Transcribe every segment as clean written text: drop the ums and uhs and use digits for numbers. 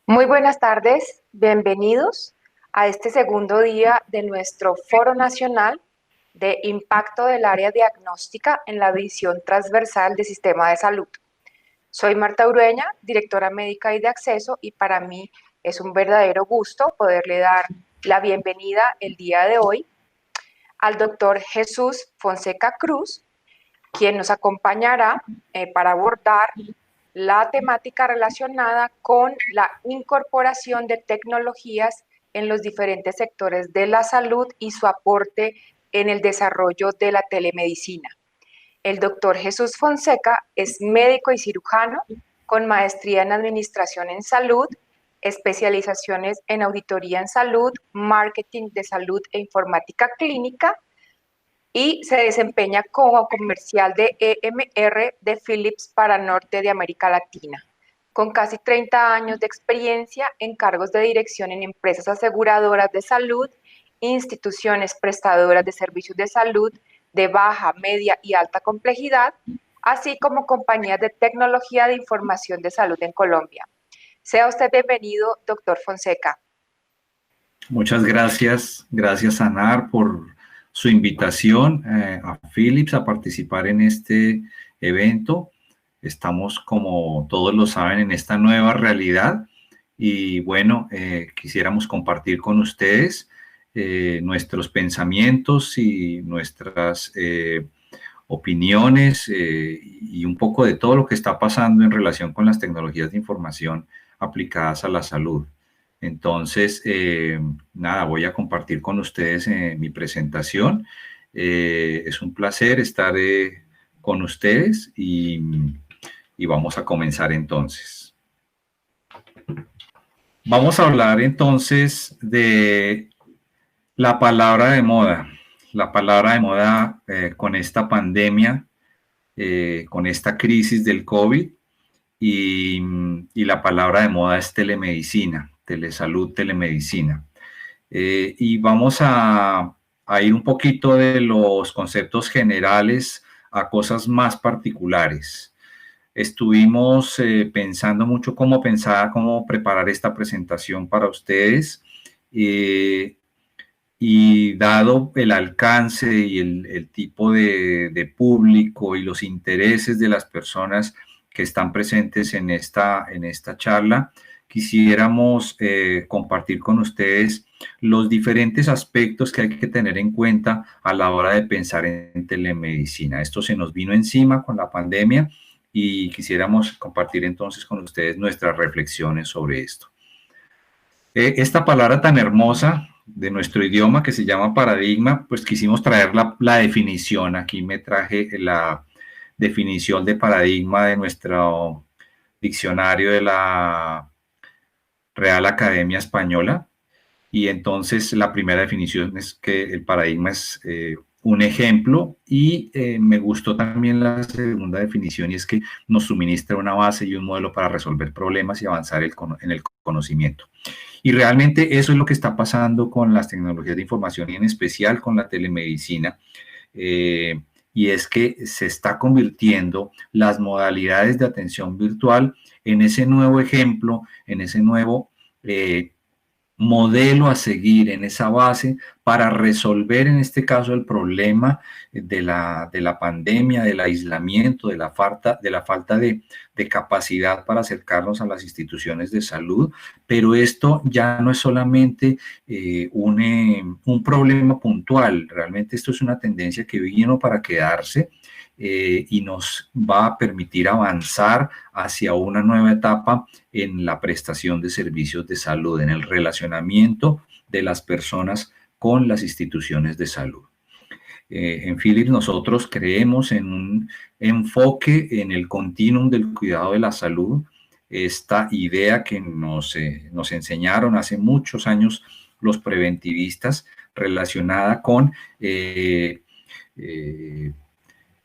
Muy buenas tardes, bienvenidos a este segundo día de nuestro Foro Nacional de Impacto del Área Diagnóstica en la Visión Transversal del Sistema de Salud. Soy Marta Urueña, directora médica y de acceso, y para mí es un verdadero gusto poderle dar la bienvenida el día de hoy al doctor Jesús Fonseca Cruz, quien nos acompañará para abordar la temática relacionada con la incorporación de tecnologías en los diferentes sectores de la salud y su aporte en el desarrollo de la telemedicina. El doctor Jesús Fonseca es médico y cirujano con maestría en Administración en Salud, especializaciones en Auditoría en Salud, Marketing de Salud e Informática Clínica, y se desempeña como comercial de EMR de Philips para Norte de América Latina. Con casi 30 años de experiencia en cargos de dirección en empresas aseguradoras de salud, instituciones prestadoras de servicios de salud de baja, media y alta complejidad, así como compañías de tecnología de información de salud en Colombia. Sea usted bienvenido, doctor Fonseca. Muchas gracias, gracias Anar por su invitación a Philips a participar en este evento. Estamos, como todos lo saben, en esta nueva realidad y bueno, quisiéramos compartir con ustedes nuestros pensamientos y nuestras opiniones y un poco de todo lo que está pasando en relación con las tecnologías de información aplicadas a la salud. Entonces, nada, voy a compartir con ustedes mi presentación. Es un placer estar con ustedes y vamos a comenzar entonces. Vamos a hablar entonces de la palabra de moda. La palabra de moda con esta pandemia, con esta crisis del COVID y la palabra de moda es telemedicina. Telesalud, telemedicina. Y vamos a ir un poquito de los conceptos generales a cosas más particulares. Estuvimos pensando mucho cómo preparar esta presentación para ustedes y dado el alcance y el tipo de público y los intereses de las personas que están presentes en esta charla, quisiéramos compartir con ustedes los diferentes aspectos que hay que tener en cuenta a la hora de pensar en telemedicina. Esto se nos vino encima con la pandemia y quisiéramos compartir entonces con ustedes nuestras reflexiones sobre esto. Esta palabra tan hermosa de nuestro idioma que se llama paradigma, pues quisimos traer la definición. Aquí me traje la definición de paradigma de nuestro diccionario de la Real Academia Española, y entonces la primera definición es que el paradigma es un ejemplo y me gustó también la segunda definición, y es que nos suministra una base y un modelo para resolver problemas y avanzar en el conocimiento. Y realmente eso es lo que está pasando con las tecnologías de información y en especial con la telemedicina, y es que se está convirtiendo las modalidades de atención virtual en ese nuevo ejemplo, en ese nuevo modelo a seguir, en esa base para resolver en este caso el problema de la pandemia, del aislamiento, de la falta de capacidad para acercarnos a las instituciones de salud. Pero esto ya no es solamente un problema puntual, realmente esto es una tendencia que vino para quedarse. Y nos va a permitir avanzar hacia una nueva etapa en la prestación de servicios de salud, en el relacionamiento de las personas con las instituciones de salud. En Philips nosotros creemos en un enfoque en el continuum del cuidado de la salud, esta idea que nos enseñaron hace muchos años los preventivistas, relacionada con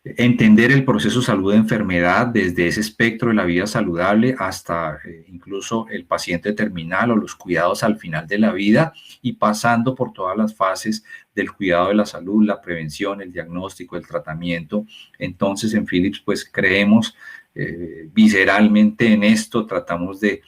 entender el proceso salud-enfermedad desde ese espectro de la vida saludable hasta incluso el paciente terminal o los cuidados al final de la vida, y pasando por todas las fases del cuidado de la salud, la prevención, el diagnóstico, el tratamiento. Entonces en Philips pues creemos visceralmente en esto, tratamos de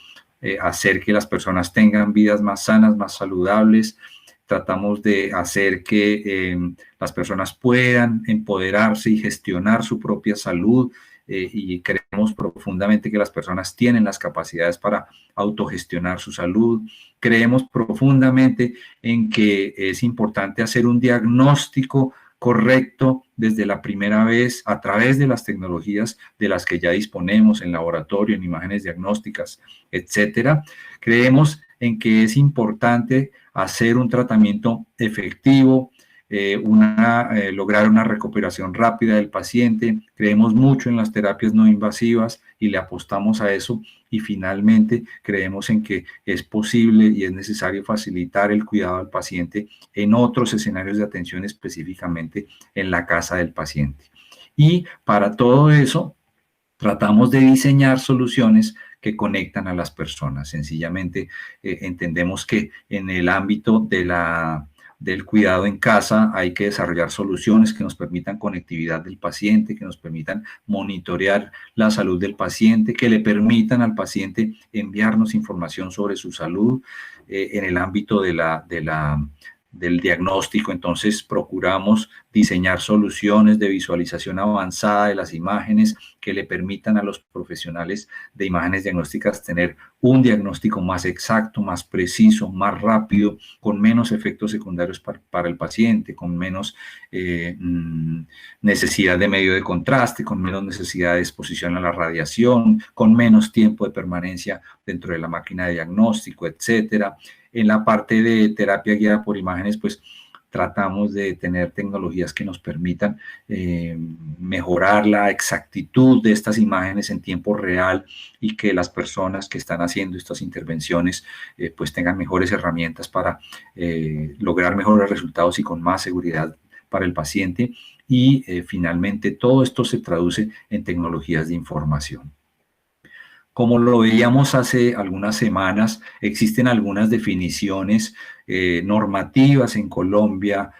hacer que las personas tengan vidas más sanas, más saludables. Tratamos de hacer que las personas puedan empoderarse y gestionar su propia salud, y creemos profundamente que las personas tienen las capacidades para autogestionar su salud. Creemos profundamente en que es importante hacer un diagnóstico correcto desde la primera vez a través de las tecnologías de las que ya disponemos en laboratorio, en imágenes diagnósticas, etcétera. Creemos en que es importante hacer un tratamiento efectivo, lograr una recuperación rápida del paciente. Creemos mucho en las terapias no invasivas y le apostamos a eso. Y finalmente creemos en que es posible y es necesario facilitar el cuidado al paciente en otros escenarios de atención, específicamente en la casa del paciente. Y para todo eso tratamos de diseñar soluciones que conectan a las personas. Sencillamente entendemos que en el ámbito del cuidado en casa hay que desarrollar soluciones que nos permitan conectividad del paciente, que nos permitan monitorear la salud del paciente, que le permitan al paciente enviarnos información sobre su salud. En el ámbito del diagnóstico, entonces procuramos diseñar soluciones de visualización avanzada de las imágenes que le permitan a los profesionales de imágenes diagnósticas tener un diagnóstico más exacto, más preciso, más rápido, con menos efectos secundarios para el paciente, con menos necesidad de medio de contraste, con menos necesidad de exposición a la radiación, con menos tiempo de permanencia dentro de la máquina de diagnóstico, etcétera. En la parte de terapia guiada por imágenes, pues tratamos de tener tecnologías que nos permitan mejorar la exactitud de estas imágenes en tiempo real y que las personas que están haciendo estas intervenciones pues tengan mejores herramientas para lograr mejores resultados y con más seguridad para el paciente. Y finalmente todo esto se traduce en tecnologías de información. Como lo veíamos hace algunas semanas, existen algunas definiciones normativas en Colombia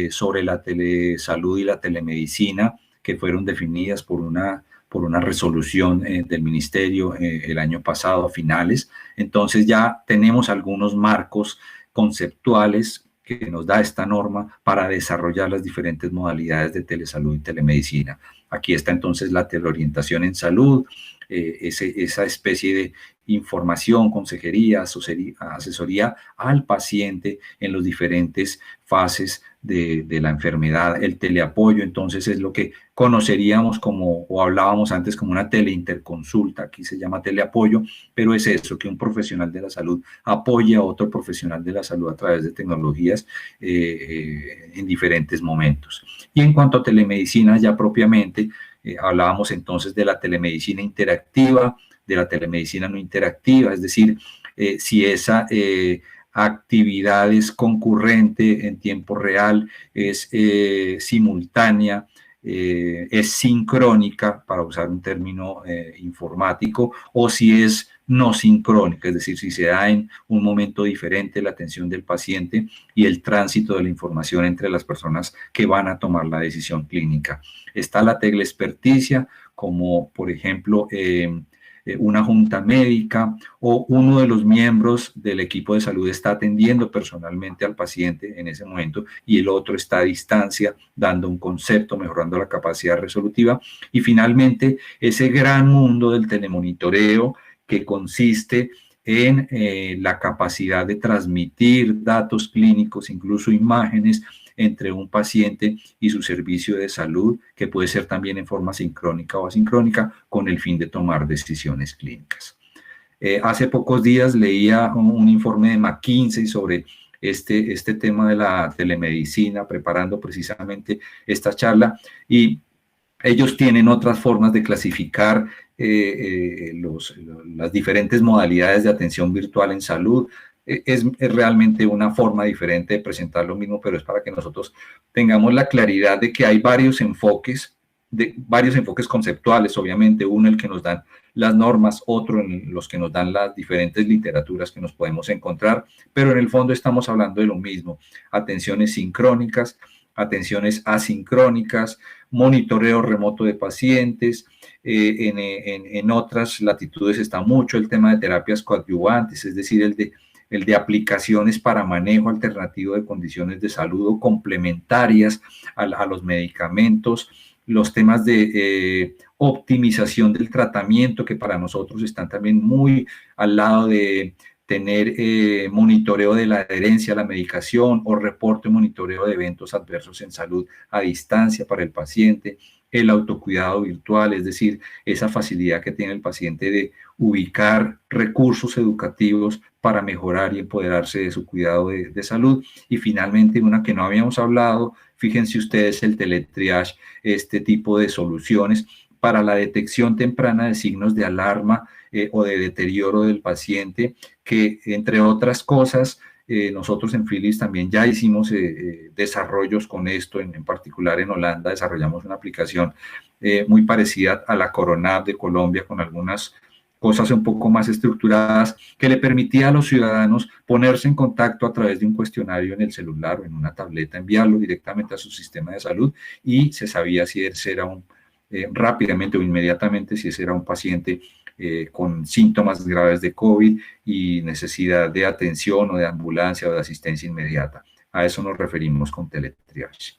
sobre la telesalud y la telemedicina que fueron definidas por una resolución del ministerio el año pasado a finales. Entonces ya tenemos algunos marcos conceptuales que nos da esta norma para desarrollar las diferentes modalidades de telesalud y telemedicina. Aquí está entonces la teleorientación en salud, esa especie de información, consejería, asesoría al paciente en las diferentes fases de la enfermedad. El teleapoyo, entonces, es lo que conoceríamos como, o hablábamos antes como una teleinterconsulta, aquí se llama teleapoyo, pero es eso, que un profesional de la salud apoya a otro profesional de la salud a través de tecnologías en diferentes momentos. Y en cuanto a telemedicina, ya propiamente, hablábamos entonces de la telemedicina interactiva, de la telemedicina no interactiva, es decir, si esa actividad es concurrente en tiempo real, es simultánea, es sincrónica, para usar un término informático, o si es no sincrónica, es decir, si se da en un momento diferente la atención del paciente y el tránsito de la información entre las personas que van a tomar la decisión clínica. Está la teleexperticia, como por ejemplo una junta médica o uno de los miembros del equipo de salud está atendiendo personalmente al paciente en ese momento y el otro está a distancia dando un concepto, mejorando la capacidad resolutiva. Y finalmente ese gran mundo del telemonitoreo que consiste en la capacidad de transmitir datos clínicos, incluso imágenes, entre un paciente y su servicio de salud, que puede ser también en forma sincrónica o asincrónica, con el fin de tomar decisiones clínicas. Hace pocos días leía un informe de McKinsey sobre este tema de la telemedicina, preparando precisamente esta charla, y ellos tienen otras formas de clasificar las diferentes modalidades de atención virtual en salud. Es realmente una forma diferente de presentar lo mismo, pero es para que nosotros tengamos la claridad de que hay varios enfoques conceptuales, obviamente, uno el que nos dan las normas, otro en los que nos dan las diferentes literaturas que nos podemos encontrar, pero en el fondo estamos hablando de lo mismo, atenciones sincrónicas, atenciones asincrónicas, monitoreo remoto de pacientes. En otras latitudes está mucho el tema de terapias coadyuvantes, es decir, el de aplicaciones para manejo alternativo de condiciones de salud o complementarias a los medicamentos, los temas de optimización del tratamiento, que para nosotros están también muy al lado de tener monitoreo de la adherencia a la medicación o reporte o monitoreo de eventos adversos en salud a distancia para el paciente, el autocuidado virtual, es decir, esa facilidad que tiene el paciente de ubicar recursos educativos para mejorar y empoderarse de su cuidado de salud. Y finalmente, una que no habíamos hablado, fíjense ustedes, el teletriage, este tipo de soluciones para la detección temprana de signos de alarma o de deterioro del paciente, que entre otras cosas, nosotros en Philips también ya hicimos desarrollos con esto, en particular en Holanda desarrollamos una aplicación muy parecida a la Coronab de Colombia, con algunas cosas un poco más estructuradas, que le permitía a los ciudadanos ponerse en contacto a través de un cuestionario en el celular o en una tableta, enviarlo directamente a su sistema de salud y se sabía si ese era rápidamente o inmediatamente si ese era un paciente con síntomas graves de COVID y necesidad de atención o de ambulancia o de asistencia inmediata. A eso nos referimos con teletriage.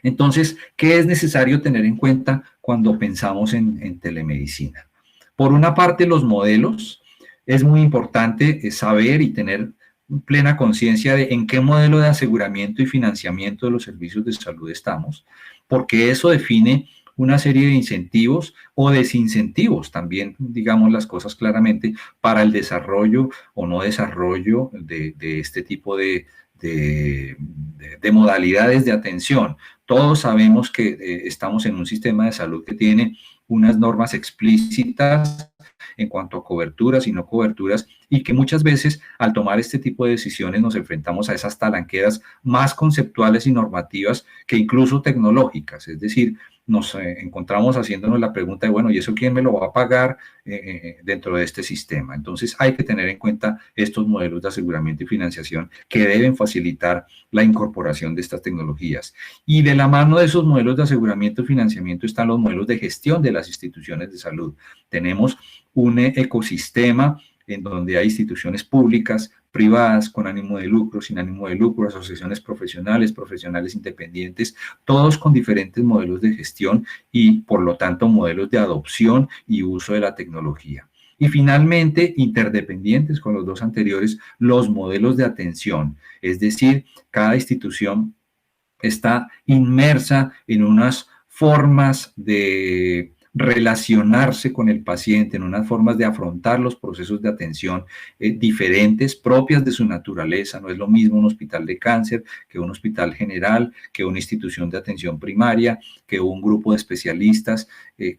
Entonces, ¿qué es necesario tener en cuenta cuando pensamos en telemedicina? Por una parte, los modelos. Es muy importante saber y tener plena conciencia de en qué modelo de aseguramiento y financiamiento de los servicios de salud estamos, porque eso define una serie de incentivos o desincentivos, también digamos las cosas claramente, para el desarrollo o no desarrollo de este tipo de modalidades de atención. Todos sabemos que estamos en un sistema de salud que tiene unas normas explícitas en cuanto a coberturas y no coberturas, y que muchas veces al tomar este tipo de decisiones nos enfrentamos a esas talanqueras más conceptuales y normativas que incluso tecnológicas, es decir, nos encontramos haciéndonos la pregunta de, bueno, ¿y eso quién me lo va a pagar dentro de este sistema? Entonces hay que tener en cuenta estos modelos de aseguramiento y financiación que deben facilitar la incorporación de estas tecnologías. Y de la mano de esos modelos de aseguramiento y financiamiento están los modelos de gestión de las instituciones de salud. Tenemos un ecosistema en donde hay instituciones públicas, privadas, con ánimo de lucro, sin ánimo de lucro, asociaciones profesionales, profesionales independientes, todos con diferentes modelos de gestión y, por lo tanto, modelos de adopción y uso de la tecnología. Y finalmente, interdependientes con los dos anteriores, los modelos de atención, es decir, cada institución está inmersa en unas formas de relacionarse con el paciente, en unas formas de afrontar los procesos de atención diferentes, propias de su naturaleza. No es lo mismo un hospital de cáncer que un hospital general, que una institución de atención primaria, que un grupo de especialistas.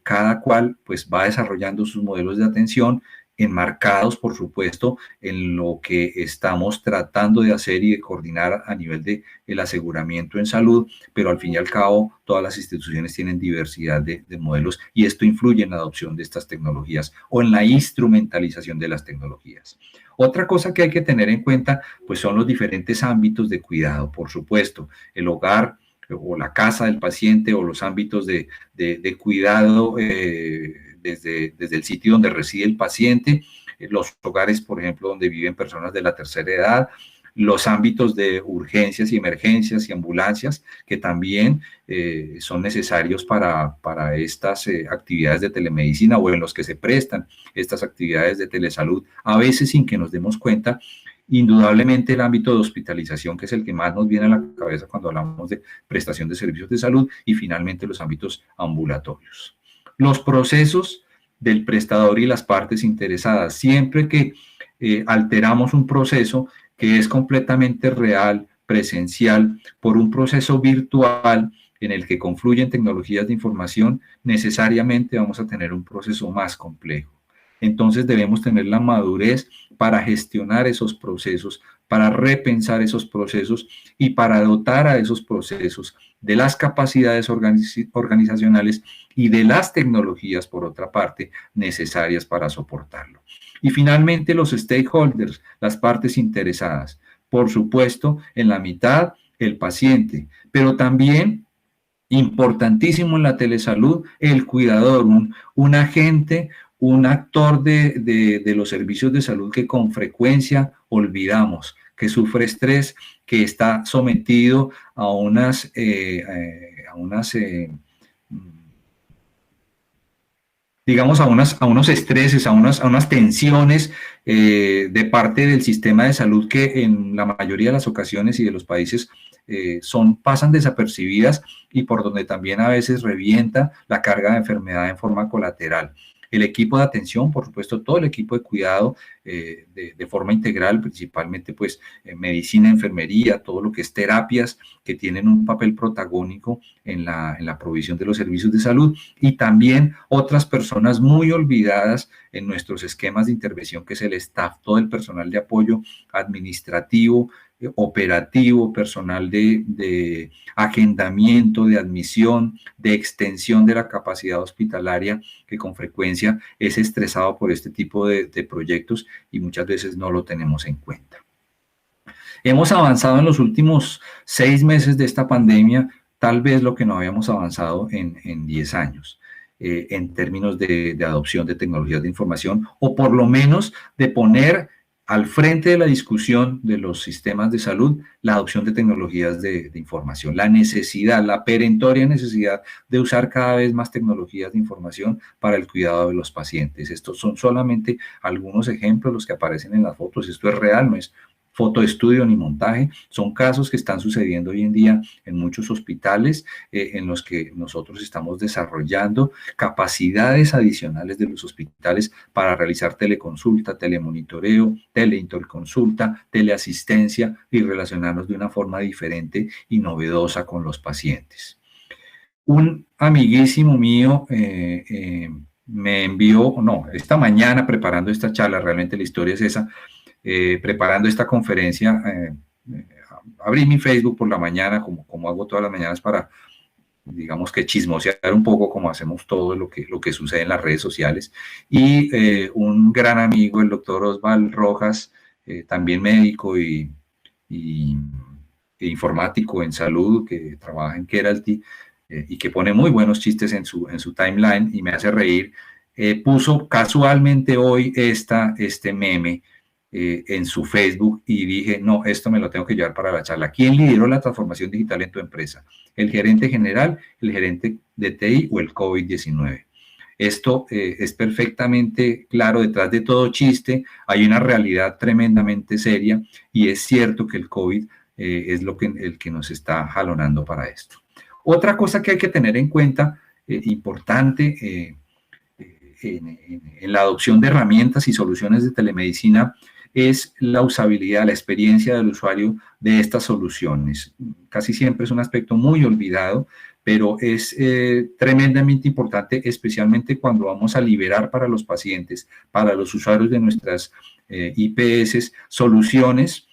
Cada cual pues va desarrollando sus modelos de atención, enmarcados, por supuesto, en lo que estamos tratando de hacer y de coordinar a nivel del aseguramiento en salud, pero al fin y al cabo todas las instituciones tienen diversidad de modelos y esto influye en la adopción de estas tecnologías o en la instrumentalización de las tecnologías. Otra cosa que hay que tener en cuenta, pues son los diferentes ámbitos de cuidado, por supuesto, el hogar o la casa del paciente o los ámbitos de cuidado desde el sitio donde reside el paciente, los hogares, por ejemplo, donde viven personas de la tercera edad, los ámbitos de urgencias y emergencias y ambulancias, que también son necesarios para estas actividades de telemedicina o en los que se prestan estas actividades de telesalud, a veces sin que nos demos cuenta. Indudablemente el ámbito de hospitalización, que es el que más nos viene a la cabeza cuando hablamos de prestación de servicios de salud, y finalmente los ámbitos ambulatorios. Los procesos del prestador y las partes interesadas. Siempre que alteramos un proceso que es completamente real, presencial, por un proceso virtual en el que confluyen tecnologías de información, necesariamente vamos a tener un proceso más complejo. Entonces debemos tener la madurez para gestionar esos procesos, para repensar esos procesos y para dotar a esos procesos de las capacidades organizacionales y de las tecnologías, por otra parte, necesarias para soportarlo. Y finalmente los stakeholders, las partes interesadas. Por supuesto, en la mitad el paciente, pero también importantísimo en la telesalud, el cuidador, un agente, un actor de los servicios de salud que con frecuencia olvidamos, que sufre estrés, que está sometido a digamos, a unos estreses, a unas tensiones de parte del sistema de salud que en la mayoría de las ocasiones y de los países pasan desapercibidas y por donde también a veces revienta la carga de enfermedad en forma colateral. El equipo de atención, por supuesto, todo el equipo de cuidado de forma integral, principalmente pues medicina, enfermería, todo lo que es terapias que tienen un papel protagónico en la provisión de los servicios de salud y también otras personas muy olvidadas en nuestros esquemas de intervención, que es el staff, todo el personal de apoyo administrativo, operativo, personal de agendamiento, de admisión, de extensión de la capacidad hospitalaria, que con frecuencia es estresado por este tipo de proyectos y muchas veces no lo tenemos en cuenta. Hemos avanzado en los últimos 6 meses de esta pandemia, tal vez lo que no habíamos avanzado en 10 años. En términos de adopción de tecnologías de información, o por lo menos de poner al frente de la discusión de los sistemas de salud la adopción de tecnologías de información, la necesidad, la perentoria necesidad de usar cada vez más tecnologías de información para el cuidado de los pacientes. Estos son solamente algunos ejemplos, los que aparecen en las fotos. Esto es real, no es foto de estudio ni montaje, son casos que están sucediendo hoy en día en muchos hospitales en los que nosotros estamos desarrollando capacidades adicionales de los hospitales para realizar teleconsulta, telemonitoreo, teleinterconsulta, teleasistencia y relacionarnos de una forma diferente y novedosa con los pacientes. Un amiguísimo mío me envió, esta mañana preparando esta charla, realmente la historia es esa, preparando esta conferencia, abrí mi Facebook por la mañana, como hago todas las mañanas para, digamos que chismosear un poco como hacemos todo lo que sucede en las redes sociales, y un gran amigo, el doctor Osval Rojas, también médico y informático en salud, que trabaja en Keralty, y que pone muy buenos chistes en su timeline y me hace reír, puso casualmente hoy este meme en su Facebook y dije, no, esto me lo tengo que llevar para la charla. ¿Quién lideró la transformación digital en tu empresa? ¿El gerente general, el gerente de TI o el COVID-19? Esto es perfectamente claro, detrás de todo chiste hay una realidad tremendamente seria y es cierto que el COVID es el que nos está jalonando para esto. Otra cosa que hay que tener en cuenta, importante en la adopción de herramientas y soluciones de telemedicina, es la usabilidad, la experiencia del usuario de estas soluciones. Casi siempre es un aspecto muy olvidado, pero es tremendamente importante, especialmente cuando vamos a liberar para los pacientes, para los usuarios de nuestras IPS, soluciones,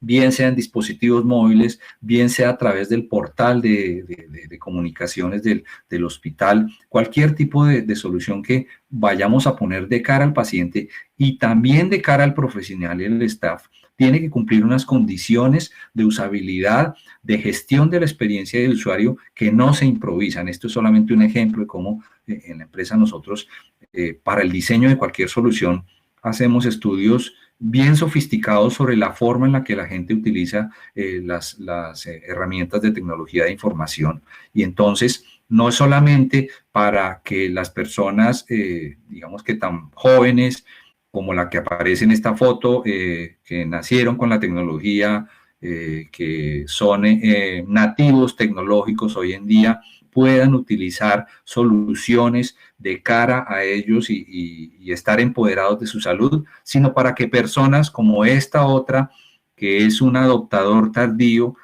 bien sean dispositivos móviles, bien sea a través del portal de comunicaciones del hospital, cualquier tipo de solución que vayamos a poner de cara al paciente y también de cara al profesional y el staff, tiene que cumplir unas condiciones de usabilidad, de gestión de la experiencia del usuario que no se improvisan. Esto es solamente un ejemplo de cómo en la empresa nosotros, para el diseño de cualquier solución, hacemos estudios bien sofisticados sobre la forma en la que la gente utiliza las herramientas de tecnología de información. Y entonces, no es solamente para que las personas, digamos que tan jóvenes como la que aparece en esta foto, que nacieron con la tecnología, que son nativos tecnológicos hoy en día, puedan utilizar soluciones de cara a ellos y estar empoderados de su salud, sino para que personas como esta otra, que es un adoptador tardío,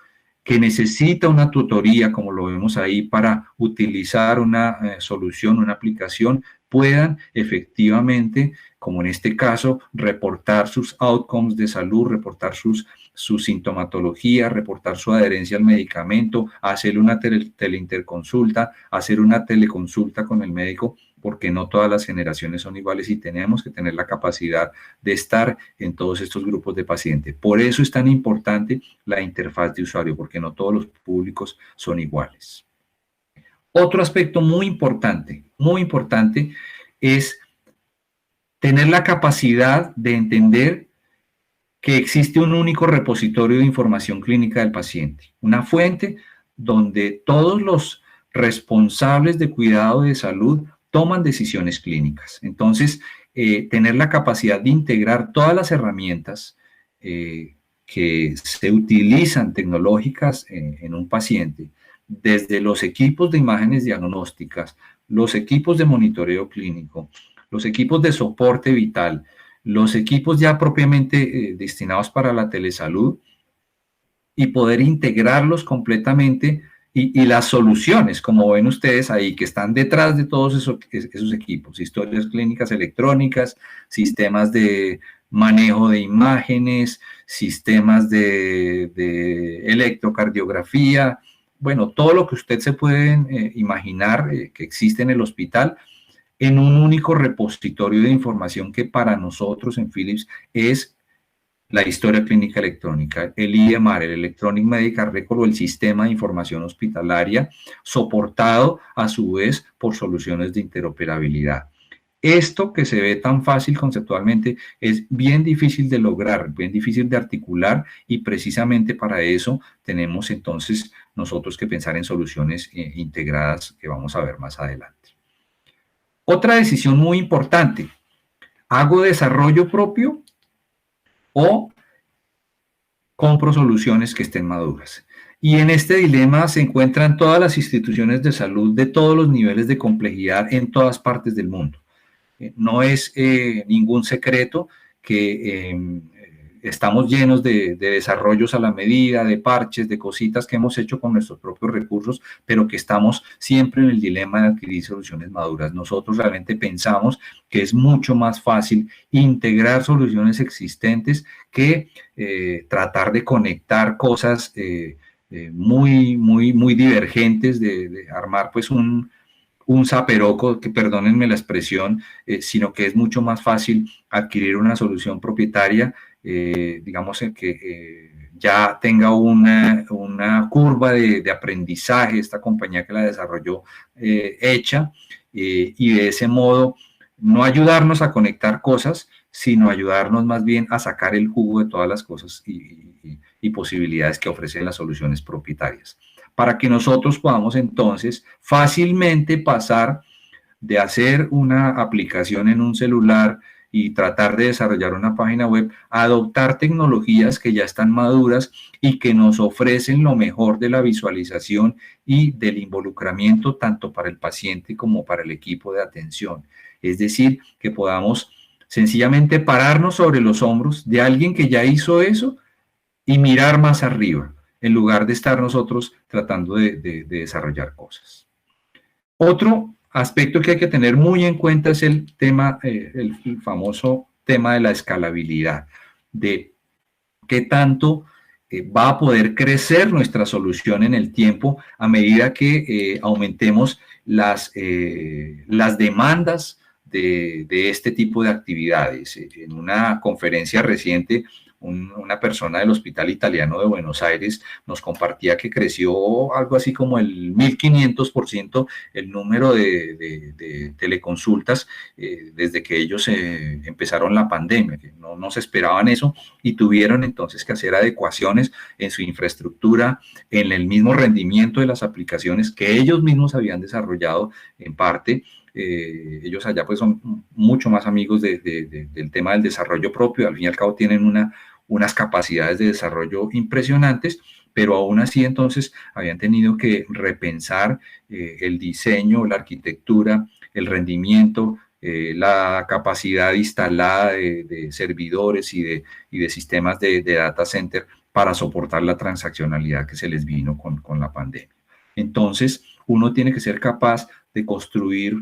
que necesita una tutoría, como lo vemos ahí, para utilizar una solución, una aplicación, puedan efectivamente, como en este caso, reportar sus outcomes de salud, reportar su sintomatología, reportar su adherencia al medicamento, hacer una teleinterconsulta, hacer una teleconsulta con el médico porque no todas las generaciones son iguales y tenemos que tener la capacidad de estar en todos estos grupos de pacientes. Por eso es tan importante la interfaz de usuario, porque no todos los públicos son iguales. Otro aspecto muy importante es tener la capacidad de entender que existe un único repositorio de información clínica del paciente, una fuente donde todos los responsables de cuidado de salud toman decisiones clínicas. Entonces, tener la capacidad de integrar todas las herramientas que se utilizan tecnológicas en un paciente, desde los equipos de imágenes diagnósticas, los equipos de monitoreo clínico, los equipos de soporte vital, los equipos ya propiamente destinados para la telesalud, y poder integrarlos completamente y las soluciones, como ven ustedes ahí, que están detrás de todos esos equipos, historias clínicas electrónicas, sistemas de manejo de imágenes, sistemas de electrocardiografía, bueno, todo lo que usted se puede imaginar que existe en el hospital, en un único repositorio de información que para nosotros en Philips es la historia clínica electrónica, el EMR, el Electronic Medical Record, o el sistema de información hospitalaria, soportado a su vez por soluciones de interoperabilidad. Esto que se ve tan fácil conceptualmente es bien difícil de lograr, bien difícil de articular, y precisamente para eso tenemos entonces nosotros que pensar en soluciones integradas que vamos a ver más adelante. Otra decisión muy importante: ¿hago desarrollo propio o compro soluciones que estén maduras? Y en este dilema se encuentran todas las instituciones de salud de todos los niveles de complejidad en todas partes del mundo. No es ningún secreto que estamos llenos de desarrollos a la medida, de parches, de cositas que hemos hecho con nuestros propios recursos, pero que estamos siempre en el dilema de adquirir soluciones maduras. Nosotros realmente pensamos que es mucho más fácil integrar soluciones existentes que tratar de conectar cosas muy divergentes, de armar pues un zaperoco, que perdónenme la expresión, sino que es mucho más fácil adquirir una solución propietaria, digamos que ya tenga una curva de aprendizaje, esta compañía que la desarrolló hecha, y de ese modo no ayudarnos a conectar cosas, sino ayudarnos más bien a sacar el jugo de todas las cosas y posibilidades que ofrecen las soluciones propietarias, para que nosotros podamos entonces fácilmente pasar de hacer una aplicación en un celular y tratar de desarrollar una página web a adoptar tecnologías que ya están maduras y que nos ofrecen lo mejor de la visualización y del involucramiento tanto para el paciente como para el equipo de atención. Es decir, que podamos sencillamente pararnos sobre los hombros de alguien que ya hizo eso y mirar más arriba, en lugar de estar nosotros tratando de desarrollar cosas. Otro aspecto que hay que tener muy en cuenta es el tema, el famoso tema de la escalabilidad, de qué tanto va a poder crecer nuestra solución en el tiempo a medida que aumentemos las demandas de este tipo de actividades. En una conferencia reciente, una persona del Hospital Italiano de Buenos Aires nos compartía que creció algo así como el 1500% el número de teleconsultas desde que ellos empezaron la pandemia, que no se esperaban eso, y tuvieron entonces que hacer adecuaciones en su infraestructura, en el mismo rendimiento de las aplicaciones que ellos mismos habían desarrollado en parte. Ellos allá pues son mucho más amigos del tema del desarrollo propio, al fin y al cabo tienen unas capacidades de desarrollo impresionantes, pero aún así entonces habían tenido que repensar el diseño, la arquitectura, el rendimiento, la capacidad instalada de servidores y de sistemas de data center para soportar la transaccionalidad que se les vino con la pandemia. Entonces, uno tiene que ser capaz de construir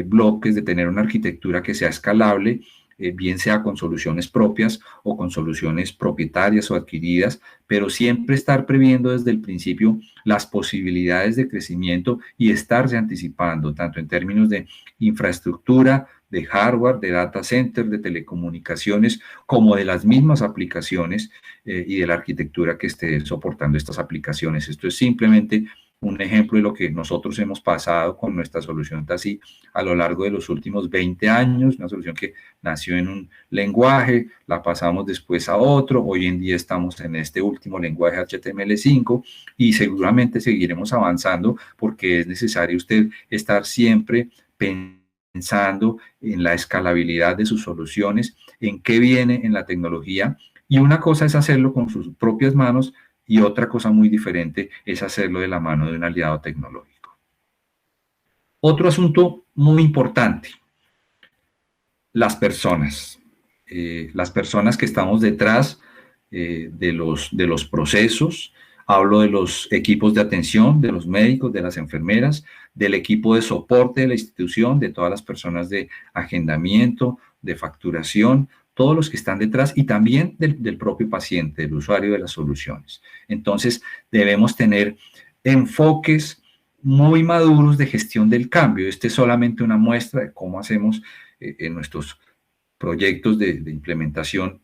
bloques, de tener una arquitectura que sea escalable bien sea con soluciones propias o con soluciones propietarias o adquiridas, pero siempre estar previendo desde el principio las posibilidades de crecimiento y estarse anticipando, tanto en términos de infraestructura, de hardware, de data center, de telecomunicaciones, como de las mismas aplicaciones y de la arquitectura que esté soportando estas aplicaciones. Esto es simplemente un ejemplo de lo que nosotros hemos pasado con nuestra solución TASI a lo largo de los últimos 20 años, una solución que nació en un lenguaje, la pasamos después a otro, hoy en día estamos en este último lenguaje HTML5 y seguramente seguiremos avanzando porque es necesario usted estar siempre pensando en la escalabilidad de sus soluciones, en qué viene en la tecnología, y una cosa es hacerlo con sus propias manos y otra cosa muy diferente es hacerlo de la mano de un aliado tecnológico. Otro asunto muy importante, las personas. Las personas que estamos detrás de los procesos. Hablo de los equipos de atención, de los médicos, de las enfermeras, del equipo de soporte de la institución, de todas las personas de agendamiento, de facturación, todos los que están detrás y también del propio paciente, del usuario de las soluciones. Entonces, debemos tener enfoques muy maduros de gestión del cambio. Este es solamente una muestra de cómo hacemos en nuestros proyectos de implementación.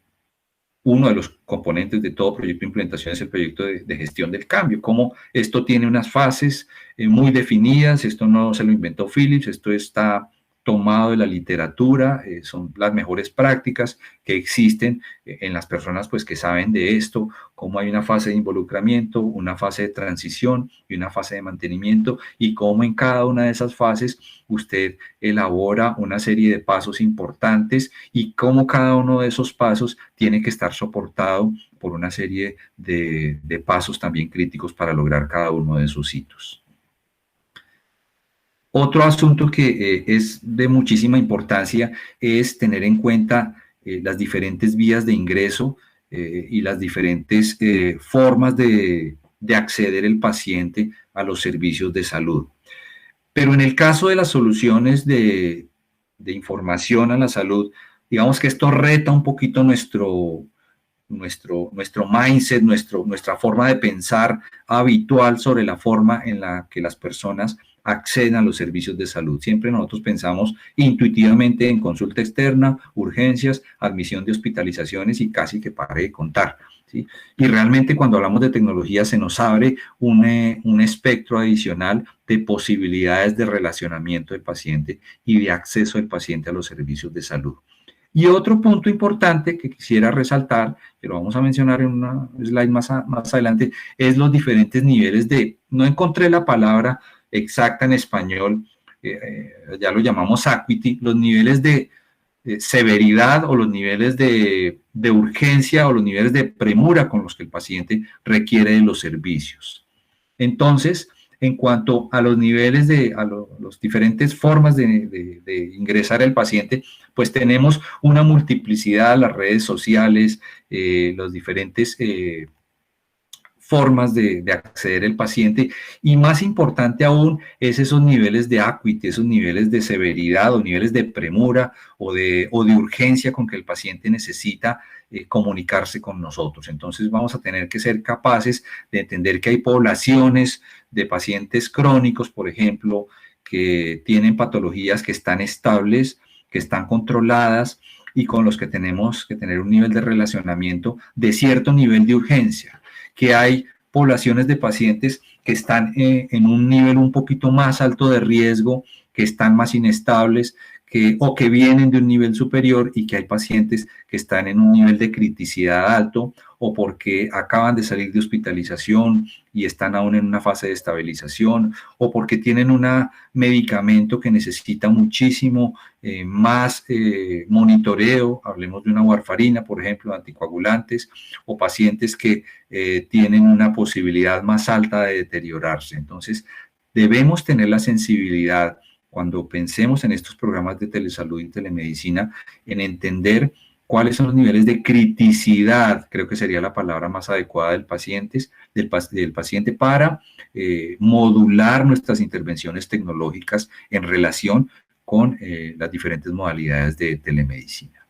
Uno de los componentes de todo proyecto de implementación es el proyecto de gestión del cambio, cómo esto tiene unas fases muy definidas. Esto no se lo inventó Philips, esto está tomado de la literatura, son las mejores prácticas que existen en las personas pues, que saben de esto, cómo hay una fase de involucramiento, una fase de transición y una fase de mantenimiento, y cómo en cada una de esas fases usted elabora una serie de pasos importantes y cómo cada uno de esos pasos tiene que estar soportado por una serie de pasos también críticos para lograr cada uno de esos hitos. Otro asunto que es de muchísima importancia es tener en cuenta las diferentes vías de ingreso y las diferentes formas de acceder el paciente a los servicios de salud. Pero en el caso de las soluciones de información a la salud, digamos que esto reta un poquito nuestro mindset, nuestra forma de pensar habitual sobre la forma en la que las personas acceden a los servicios de salud. Siempre nosotros pensamos intuitivamente en consulta externa, urgencias, admisión de hospitalizaciones y casi que pare de contar, ¿sí? Y realmente cuando hablamos de tecnología se nos abre un espectro adicional de posibilidades de relacionamiento del paciente y de acceso del paciente a los servicios de salud. Y otro punto importante que quisiera resaltar, que lo vamos a mencionar en una slide más adelante, es los diferentes niveles no encontré la palabra exacta en español, ya lo llamamos acuity, los niveles de severidad o los niveles de urgencia o los niveles de premura con los que el paciente requiere de los servicios. Entonces, en cuanto a los niveles las diferentes formas de ingresar al paciente, pues tenemos una multiplicidad, las redes sociales, los diferentes formas de acceder al paciente, y más importante aún es esos niveles de acuity, esos niveles de severidad o niveles de premura o de urgencia con que el paciente necesita comunicarse con nosotros. Entonces vamos a tener que ser capaces de entender que hay poblaciones de pacientes crónicos, por ejemplo, que tienen patologías que están estables, que están controladas y con los que tenemos que tener un nivel de relacionamiento de cierto nivel de urgencia, que hay poblaciones de pacientes que están en un nivel un poquito más alto de riesgo, que están más inestables, o que vienen de un nivel superior, y que hay pacientes que están en un nivel de criticidad alto o porque acaban de salir de hospitalización y están aún en una fase de estabilización, o porque tienen un medicamento que necesita muchísimo más monitoreo, hablemos de una warfarina, por ejemplo, anticoagulantes, o pacientes que tienen una posibilidad más alta de deteriorarse. Entonces, debemos tener la sensibilidad cuando pensemos en estos programas de telesalud y telemedicina, en entender cuáles son los niveles de criticidad, creo que sería la palabra más adecuada del paciente para modular nuestras intervenciones tecnológicas en relación con las diferentes modalidades de telemedicina.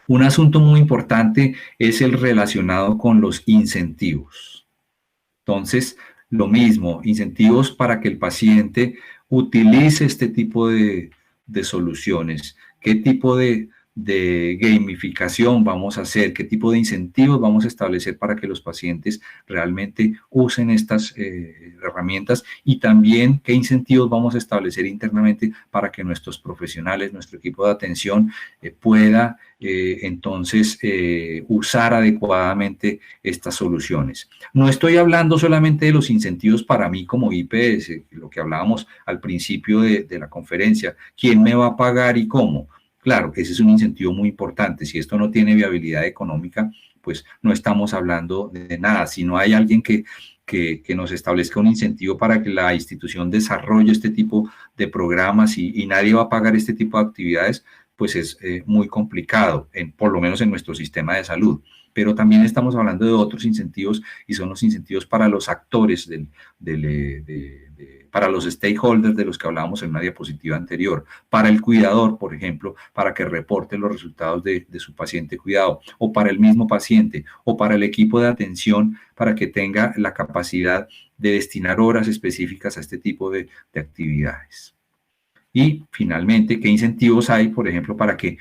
Un asunto muy importante es el relacionado con los incentivos. Entonces, lo mismo, incentivos para que el paciente utilice este tipo de soluciones. ¿Qué tipo de gamificación vamos a hacer? ¿Qué tipo de incentivos vamos a establecer para que los pacientes realmente usen estas herramientas? Y también, ¿qué incentivos vamos a establecer internamente para que nuestros profesionales, nuestro equipo de atención pueda entonces usar adecuadamente estas soluciones? No estoy hablando solamente de los incentivos para mí como IPS, lo que hablábamos al principio de la conferencia. ¿Quién me va a pagar y cómo? Claro, ese es un incentivo muy importante. Si esto no tiene viabilidad económica, pues no estamos hablando de nada. Si no hay alguien que nos establezca un incentivo para que la institución desarrolle este tipo de programas y nadie va a pagar este tipo de actividades, pues es muy complicado, por lo menos en nuestro sistema de salud. Pero también estamos hablando de otros incentivos y son los incentivos para los actores, para los stakeholders de los que hablábamos en una diapositiva anterior, para el cuidador, por ejemplo, para que reporte los resultados de su paciente cuidado, o para el mismo paciente, o para el equipo de atención, para que tenga la capacidad de destinar horas específicas a este tipo de actividades. Y finalmente, ¿qué incentivos hay, por ejemplo, para que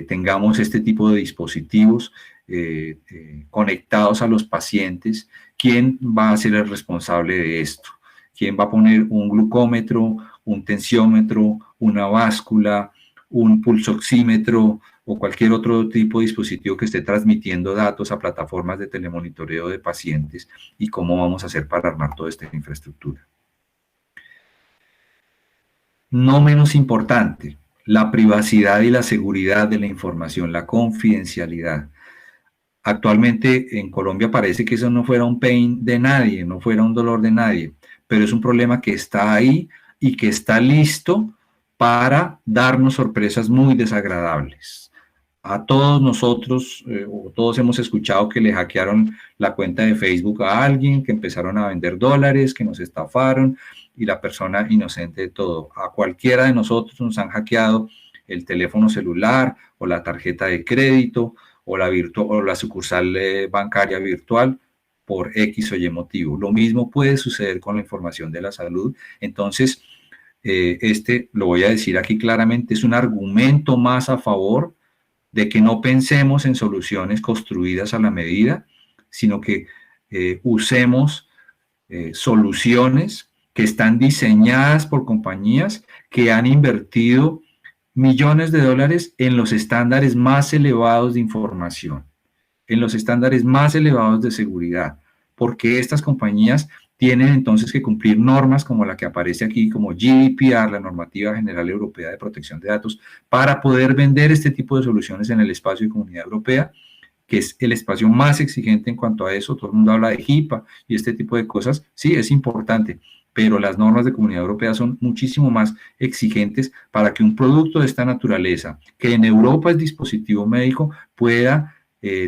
tengamos este tipo de dispositivos conectados a los pacientes? ¿Quién va a ser el responsable de esto? ¿Quién va a poner un glucómetro, un tensiómetro, una báscula, un pulsoxímetro o cualquier otro tipo de dispositivo que esté transmitiendo datos a plataformas de telemonitoreo de pacientes? ¿Y cómo vamos a hacer para armar toda esta infraestructura? No menos importante, la privacidad y la seguridad de la información, la confidencialidad. Actualmente en Colombia parece que eso no fuera un pain de nadie, no fuera un dolor de nadie, pero es un problema que está ahí y que está listo para darnos sorpresas muy desagradables. A todos nosotros, o todos hemos escuchado que le hackearon la cuenta de Facebook a alguien, que empezaron a vender dólares, que nos estafaron, y la persona inocente de todo. A cualquiera de nosotros nos han hackeado el teléfono celular o la tarjeta de crédito o la sucursal bancaria virtual por X o Y motivo. Lo mismo puede suceder con la información de la salud. Entonces, lo voy a decir aquí claramente, es un argumento más a favor de que no pensemos en soluciones construidas a la medida, sino que usemos soluciones que están diseñadas por compañías que han invertido millones de dólares en los estándares más elevados de información, en los estándares más elevados de seguridad, porque estas compañías tienen entonces que cumplir normas como la que aparece aquí, como GDPR, la Normativa General Europea de Protección de Datos, para poder vender este tipo de soluciones en el espacio de Comunidad Europea, que es el espacio más exigente en cuanto a eso. Todo el mundo habla de HIPAA y este tipo de cosas. Sí, es importante, pero las normas de Comunidad Europea son muchísimo más exigentes para que un producto de esta naturaleza, que en Europa es dispositivo médico, pueda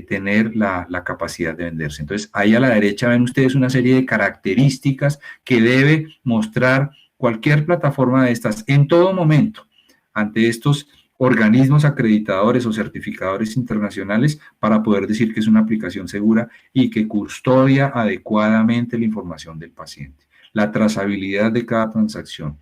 tener la capacidad de venderse. Entonces, ahí a la derecha ven ustedes una serie de características que debe mostrar cualquier plataforma de estas en todo momento ante estos organismos acreditadores o certificadores internacionales para poder decir que es una aplicación segura y que custodia adecuadamente la información del paciente. La trazabilidad de cada transacción,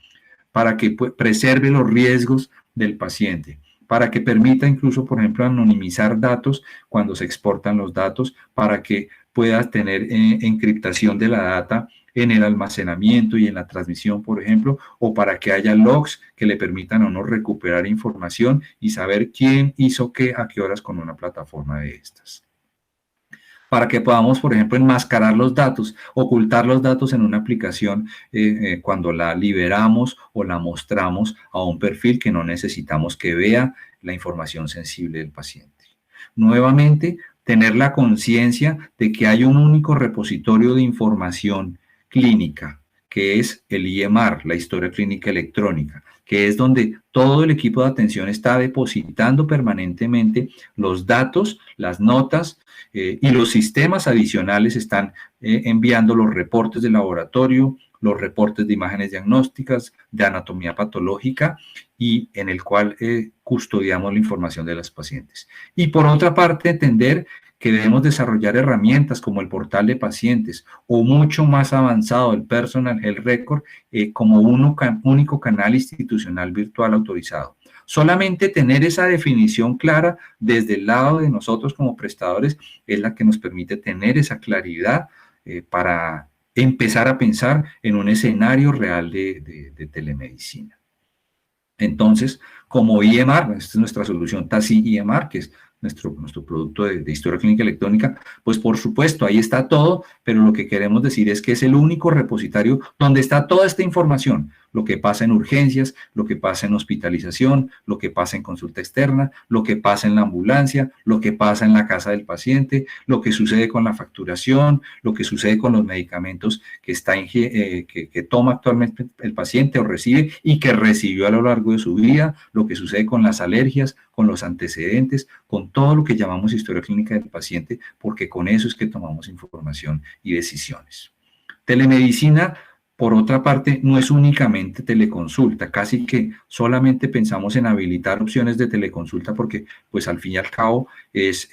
para que preserve los riesgos del paciente, para que permita incluso, por ejemplo, anonimizar datos cuando se exportan los datos, para que puedas tener encriptación de la data en el almacenamiento y en la transmisión, por ejemplo, o para que haya logs que le permitan a uno recuperar información y saber quién hizo qué, a qué horas con una plataforma de estas. Para que podamos, por ejemplo, enmascarar los datos, ocultar los datos en una aplicación cuando la liberamos o la mostramos a un perfil que no necesitamos que vea la información sensible del paciente. Nuevamente, tener la conciencia de que hay un único repositorio de información clínica, que es el IMR, la historia clínica electrónica, que es donde todo el equipo de atención está depositando permanentemente los datos, las notas y los sistemas adicionales están enviando los reportes de laboratorio, los reportes de imágenes diagnósticas, de anatomía patológica y en el cual custodiamos la información de los pacientes. Y por otra parte, entender que debemos desarrollar herramientas como el portal de pacientes o mucho más avanzado el Personal Health Record como único canal institucional virtual autorizado. Solamente tener esa definición clara desde el lado de nosotros como prestadores es la que nos permite tener esa claridad para empezar a pensar en un escenario real de telemedicina. Entonces, como EMR, esta es nuestra solución TASI EMR, que es nuestro producto de historia clínica electrónica, pues por supuesto, ahí está todo, pero lo que queremos decir es que es el único repositorio donde está toda esta información, lo que pasa en urgencias, lo que pasa en hospitalización, lo que pasa en consulta externa, lo que pasa en la ambulancia, lo que pasa en la casa del paciente, lo que sucede con la facturación, lo que sucede con los medicamentos que toma actualmente el paciente o recibe y que recibió a lo largo de su vida, lo que sucede con las alergias, con los antecedentes, con todo lo que llamamos historia clínica del paciente, porque con eso es que tomamos información y decisiones. Telemedicina, por otra parte, no es únicamente teleconsulta, casi que solamente pensamos en habilitar opciones de teleconsulta porque, pues al fin y al cabo, es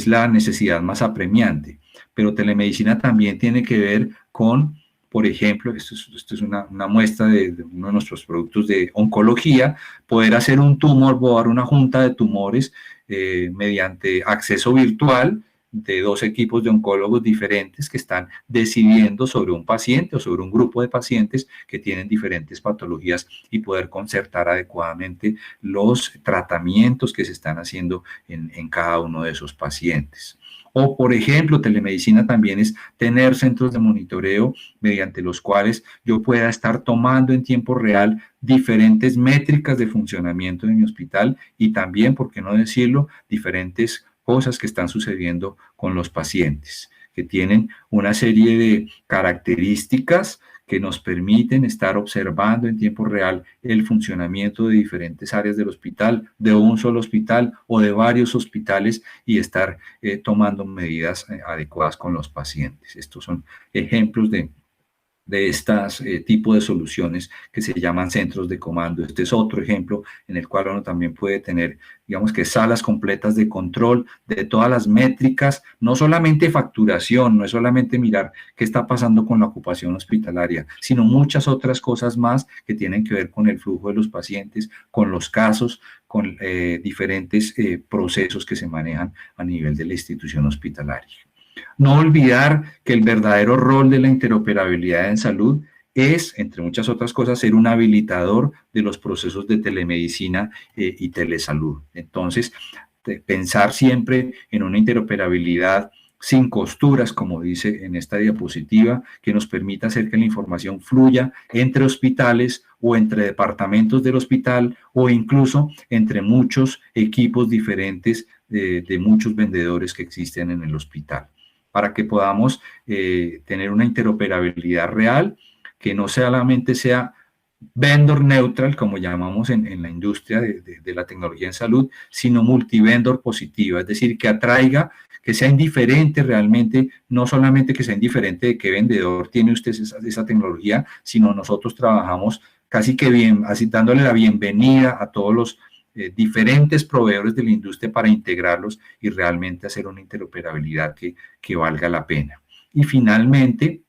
la necesidad más apremiante. Pero telemedicina también tiene que ver con, por ejemplo, esto es una muestra de uno de nuestros productos de oncología, poder hacer un tumor board, una junta de tumores mediante acceso virtual de dos equipos de oncólogos diferentes que están decidiendo sobre un paciente o sobre un grupo de pacientes que tienen diferentes patologías y poder concertar adecuadamente los tratamientos que se están haciendo en cada uno de esos pacientes. O, por ejemplo, telemedicina también es tener centros de monitoreo mediante los cuales yo pueda estar tomando en tiempo real diferentes métricas de funcionamiento de mi hospital y también, por qué no decirlo, diferentes cosas que están sucediendo con los pacientes, que tienen una serie de características que nos permiten estar observando en tiempo real el funcionamiento de diferentes áreas del hospital, de un solo hospital o de varios hospitales y estar tomando medidas adecuadas con los pacientes. Estos son ejemplos de estas tipo de soluciones que se llaman centros de comando. Este es otro ejemplo en el cual uno también puede tener, digamos que salas completas de control de todas las métricas, no solamente facturación, no es solamente mirar qué está pasando con la ocupación hospitalaria, sino muchas otras cosas más que tienen que ver con el flujo de los pacientes, con los casos, con diferentes procesos que se manejan a nivel de la institución hospitalaria. No olvidar que el verdadero rol de la interoperabilidad en salud es, entre muchas otras cosas, ser un habilitador de los procesos de telemedicina y telesalud. Entonces, pensar siempre en una interoperabilidad sin costuras, como dice en esta diapositiva, que nos permita hacer que la información fluya entre hospitales o entre departamentos del hospital o incluso entre muchos equipos diferentes de muchos vendedores que existen en el hospital, para que podamos tener una interoperabilidad real, que no solamente sea vendor neutral, como llamamos en la industria de la tecnología en salud, sino multivendor positiva, es decir, que atraiga, que sea indiferente realmente, no solamente que sea indiferente de qué vendedor tiene usted esa tecnología, sino nosotros trabajamos casi que bien, así dándole la bienvenida a todos los diferentes proveedores de la industria para integrarlos y realmente hacer una interoperabilidad que valga la pena. Y finalmente,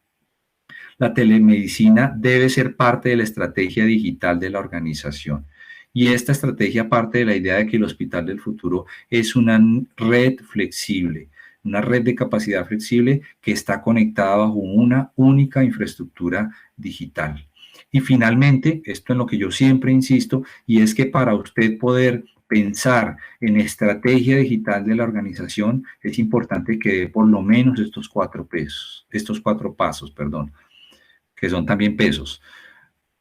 la telemedicina debe ser parte de la estrategia digital de la organización. Y esta estrategia parte de la idea de que el hospital del futuro es una red flexible, una red de capacidad flexible que está conectada bajo una única infraestructura digital. Y finalmente, esto en lo que yo siempre insisto, y es que para usted poder pensar en estrategia digital de la organización, es importante que dé por lo menos estos cuatro pasos, que son también pesos.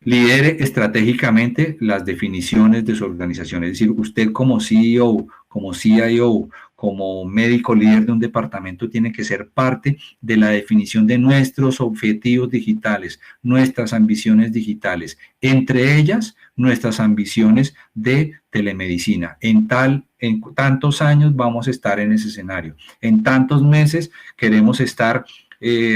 Lidere estratégicamente las definiciones de su organización, es decir, usted como CEO, como CIO, como médico líder de un departamento tiene que ser parte de la definición de nuestros objetivos digitales, nuestras ambiciones digitales, entre ellas nuestras ambiciones de telemedicina. En tantos años vamos a estar en ese escenario, en tantos meses queremos estar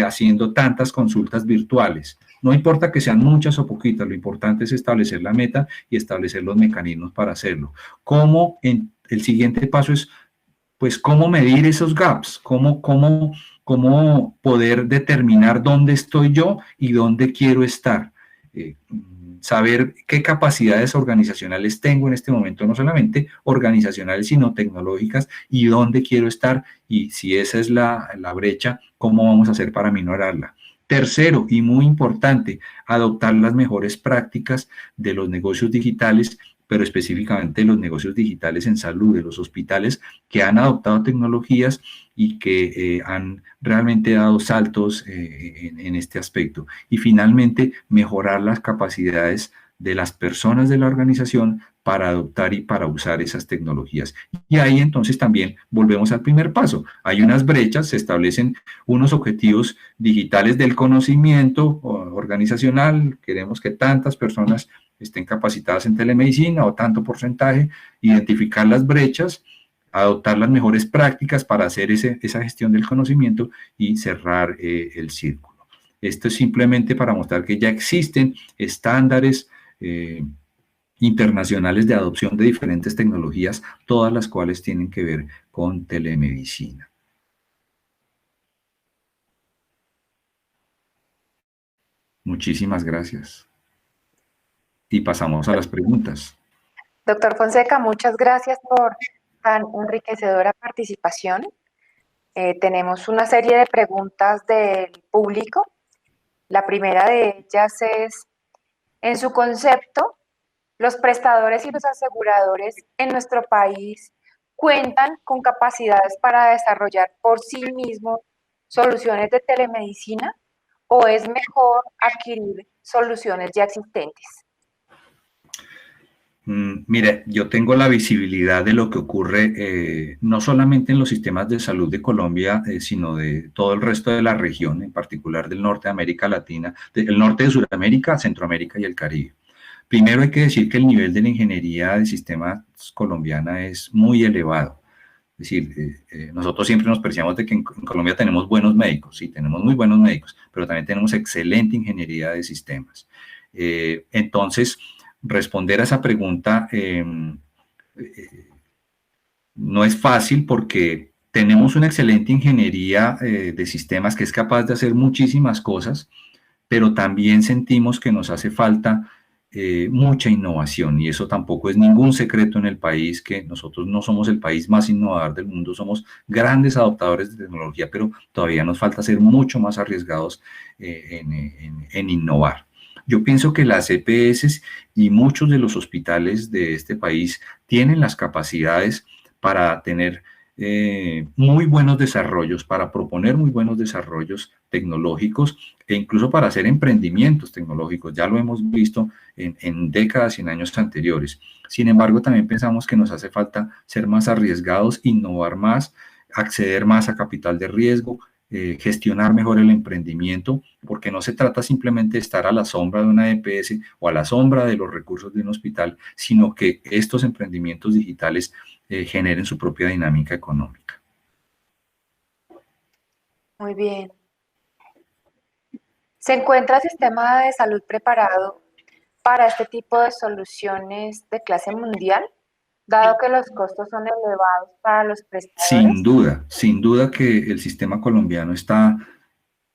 haciendo tantas consultas virtuales. No importa que sean muchas o poquitas, lo importante es establecer la meta y establecer los mecanismos para hacerlo. El siguiente paso es, pues, cómo medir esos gaps, cómo poder determinar dónde estoy yo y dónde quiero estar. Saber qué capacidades organizacionales tengo en este momento, no solamente organizacionales, sino tecnológicas, y dónde quiero estar, y si esa es la brecha, cómo vamos a hacer para minorarla. Tercero, y muy importante, adoptar las mejores prácticas de los negocios digitales, pero específicamente los negocios digitales en salud, de los hospitales que han adoptado tecnologías y que han realmente dado saltos en este aspecto. Y finalmente, mejorar las capacidades de las personas de la organización para adoptar y para usar esas tecnologías. Y ahí entonces también volvemos al primer paso. Hay unas brechas, se establecen unos objetivos digitales del conocimiento organizacional, queremos que tantas personas estén capacitadas en telemedicina o tanto porcentaje, identificar las brechas, adoptar las mejores prácticas para hacer esa gestión del conocimiento y cerrar el círculo. Esto es simplemente para mostrar que ya existen estándares internacionales de adopción de diferentes tecnologías, todas las cuales tienen que ver con telemedicina. Muchísimas gracias. Y pasamos a las preguntas. Doctor Fonseca, muchas gracias por tan enriquecedora participación. Tenemos una serie de preguntas del público. La primera de ellas es, en su concepto, ¿los prestadores y los aseguradores en nuestro país cuentan con capacidades para desarrollar por sí mismos soluciones de telemedicina o es mejor adquirir soluciones ya existentes? Mire, yo tengo la visibilidad de lo que ocurre no solamente en los sistemas de salud de Colombia, sino de todo el resto de la región, en particular del norte de América Latina, del norte de Sudamérica, Centroamérica y el Caribe. Primero hay que decir que el nivel de la ingeniería de sistemas colombiana es muy elevado. Es decir, nosotros siempre nos preciamos de que en Colombia tenemos buenos médicos, sí, tenemos muy buenos médicos, pero también tenemos excelente ingeniería de sistemas. Entonces, responder a esa pregunta no es fácil porque tenemos una excelente ingeniería de sistemas que es capaz de hacer muchísimas cosas, pero también sentimos que nos hace falta mucha innovación, y eso tampoco es ningún secreto en el país, que nosotros no somos el país más innovador del mundo, somos grandes adoptadores de tecnología, pero todavía nos falta ser mucho más arriesgados en innovar. Yo pienso que las EPS y muchos de los hospitales de este país tienen las capacidades para tener muy buenos desarrollos, para proponer muy buenos desarrollos tecnológicos e incluso para hacer emprendimientos tecnológicos. Ya lo hemos visto en décadas y en años anteriores. Sin embargo, también pensamos que nos hace falta ser más arriesgados, innovar más, acceder más a capital de riesgo, gestionar mejor el emprendimiento, porque no se trata simplemente de estar a la sombra de una EPS o a la sombra de los recursos de un hospital, sino que estos emprendimientos digitales generen su propia dinámica económica. Muy bien. ¿Se encuentra el sistema de salud preparado para este tipo de soluciones de clase mundial, dado que los costos son elevados para los prestadores? Sin duda que el sistema colombiano está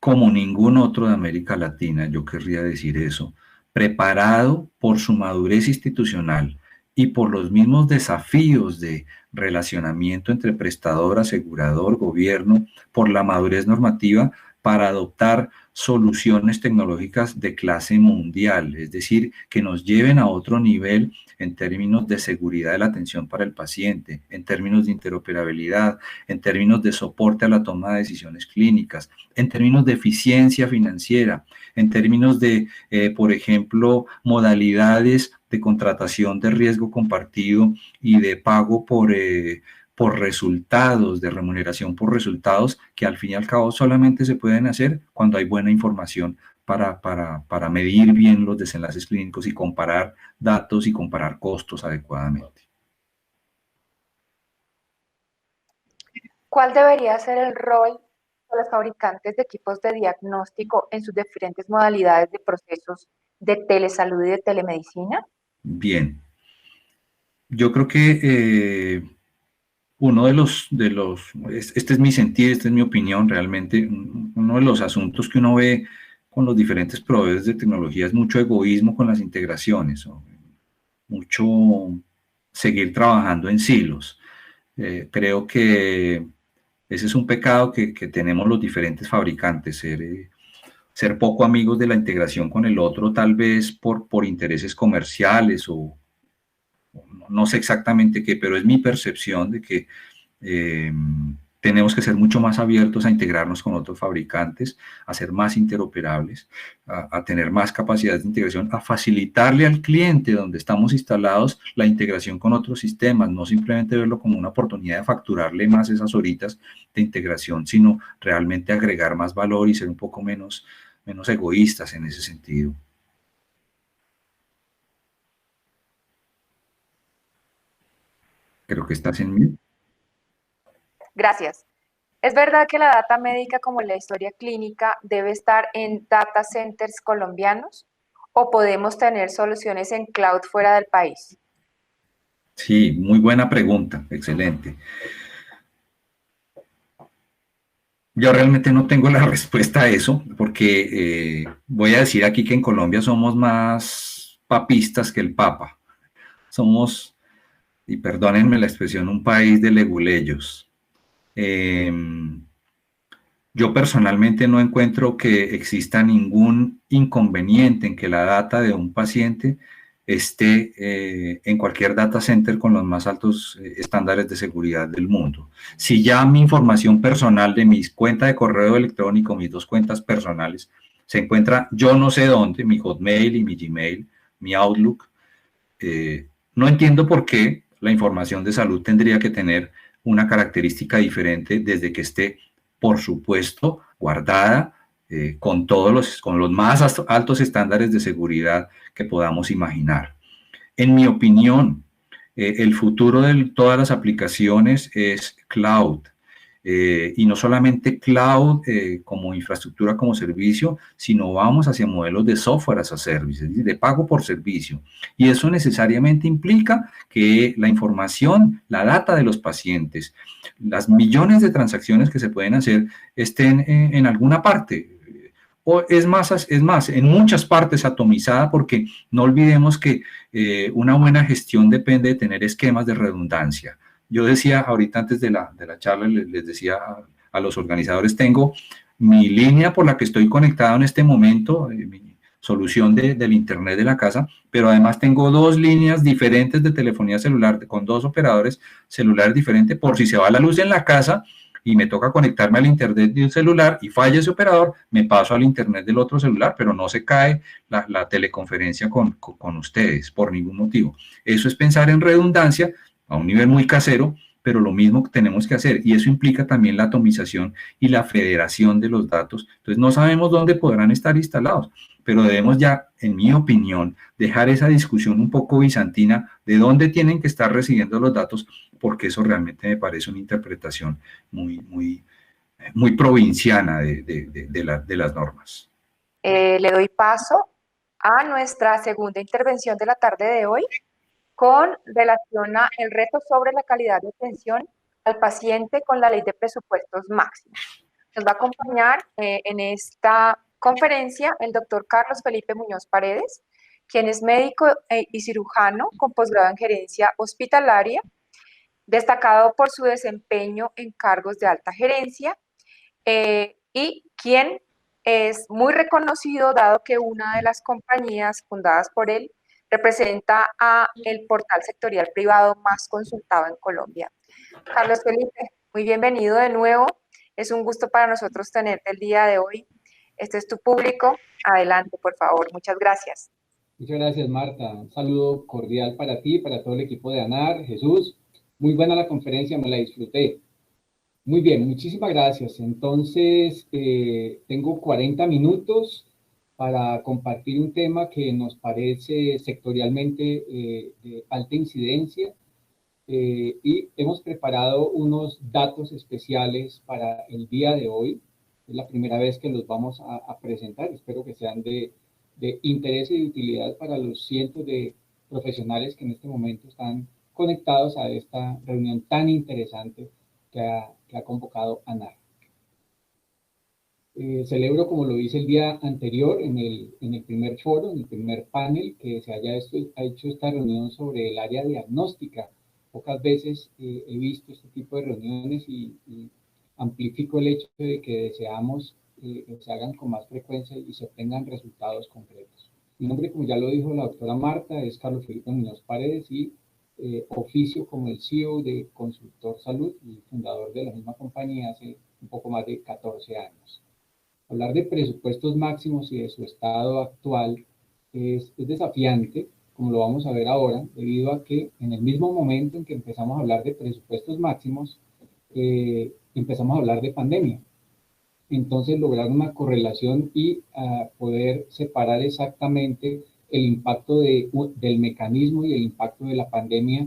como ningún otro de América Latina, yo querría decir eso, preparado por su madurez institucional y por los mismos desafíos de relacionamiento entre prestador, asegurador, gobierno, por la madurez normativa para adoptar soluciones tecnológicas de clase mundial, es decir, que nos lleven a otro nivel en términos de seguridad de la atención para el paciente, en términos de interoperabilidad, en términos de soporte a la toma de decisiones clínicas, en términos de eficiencia financiera, en términos de, por ejemplo, modalidades de contratación de riesgo compartido y de pago por resultados, de remuneración por resultados, que al fin y al cabo solamente se pueden hacer cuando hay buena información para medir bien los desenlaces clínicos y comparar datos y comparar costos adecuadamente. ¿Cuál debería ser el rol a los fabricantes de equipos de diagnóstico en sus diferentes modalidades de procesos de telesalud y de telemedicina? Bien, yo creo que uno este es mi sentir, esta es mi opinión realmente, uno de los asuntos que uno ve con los diferentes proveedores de tecnología es mucho egoísmo con las integraciones, o mucho seguir trabajando en silos. Creo que ese es un pecado que tenemos los diferentes fabricantes, ser poco amigos de la integración con el otro, tal vez por intereses comerciales o no sé exactamente qué, pero es mi percepción de que eh, tenemos que ser mucho más abiertos a integrarnos con otros fabricantes, a ser más interoperables, a tener más capacidades de integración, a facilitarle al cliente donde estamos instalados la integración con otros sistemas, no simplemente verlo como una oportunidad de facturarle más esas horitas de integración, sino realmente agregar más valor y ser un poco menos egoístas en ese sentido. Creo que estás en mí. Gracias. ¿Es verdad que la data médica como la historia clínica debe estar en data centers colombianos o podemos tener soluciones en cloud fuera del país? Sí, muy buena pregunta, excelente. Yo realmente no tengo la respuesta a eso, porque voy a decir aquí que en Colombia somos más papistas que el Papa. Somos, y perdónenme la expresión, un país de leguleyos. Eh, yo personalmente no encuentro que exista ningún inconveniente en que la data de un paciente esté en cualquier data center con los más altos estándares de seguridad del mundo. Si ya mi información personal de mis cuentas de correo electrónico, mis dos cuentas personales, se encuentra yo no sé dónde, mi Hotmail y mi Gmail, mi Outlook, no entiendo por qué la información de salud tendría que tener una característica diferente desde que esté, por supuesto, guardada con los más altos estándares de seguridad que podamos imaginar. En mi opinión, el futuro de todas las aplicaciones es cloud. Y no solamente cloud como infraestructura, como servicio, sino vamos hacia modelos de software as a service, es decir, de pago por servicio. Y eso necesariamente implica que la información, la data de los pacientes, las millones de transacciones que se pueden hacer estén en alguna parte. O es más, en muchas partes atomizada, porque no olvidemos que una buena gestión depende de tener esquemas de redundancia. Yo decía ahorita antes de la charla, les decía a los organizadores, tengo mi línea por la que estoy conectado en este momento, mi solución del internet de la casa, pero además tengo dos líneas diferentes de telefonía celular con dos operadores celulares diferentes por si se va la luz en la casa y me toca conectarme al internet de un celular y falla ese operador, me paso al internet del otro celular, pero no se cae la teleconferencia con ustedes por ningún motivo. Eso es pensar en redundancia a un nivel muy casero, pero lo mismo que tenemos que hacer, y eso implica también la atomización y la federación de los datos. Entonces no sabemos dónde podrán estar instalados, pero debemos ya, en mi opinión, dejar esa discusión un poco bizantina de dónde tienen que estar recibiendo los datos, porque eso realmente me parece una interpretación muy provinciana de las normas. Le doy paso a nuestra segunda intervención de la tarde de hoy con relación a el reto sobre la calidad de atención al paciente con la ley de presupuestos máximos. Nos va a acompañar en esta conferencia el doctor Carlos Felipe Muñoz Paredes, quien es médico y cirujano con posgrado en gerencia hospitalaria, destacado por su desempeño en cargos de alta gerencia y quien es muy reconocido dado que una de las compañías fundadas por él representa a el portal sectorial privado más consultado en Colombia. Carlos Felipe, muy bienvenido de nuevo. Es un gusto para nosotros tenerte el día de hoy. Este es tu público. Adelante, por favor. Muchas gracias. Muchas gracias, Marta. Un saludo cordial para ti, para todo el equipo de ANAR. Jesús, muy buena la conferencia, me la disfruté. Muy bien, muchísimas gracias. Entonces, tengo 40 minutos para compartir un tema que nos parece sectorialmente de alta incidencia y hemos preparado unos datos especiales para el día de hoy. Es la primera vez que los vamos a presentar. Espero que sean de interés y de utilidad para los cientos de profesionales que en este momento están conectados a esta reunión tan interesante que ha convocado ANAR. Celebro, como lo hice el día anterior, en el primer foro, en el primer panel, que se haya hecho esta reunión sobre el área diagnóstica. Pocas veces he visto este tipo de reuniones y amplifico el hecho de que deseamos que se hagan con más frecuencia y se obtengan resultados concretos. Mi nombre, como ya lo dijo la doctora Marta, es Carlos Felipe Muñoz Paredes y oficio como el CEO de Consultor Salud y fundador de la misma compañía hace un poco más de 14 años. Hablar de presupuestos máximos y de su estado actual es desafiante, como lo vamos a ver ahora, debido a que en el mismo momento en que empezamos a hablar de presupuestos máximos, empezamos a hablar de pandemia. Entonces, lograr una correlación y poder separar exactamente el impacto del mecanismo y el impacto de la pandemia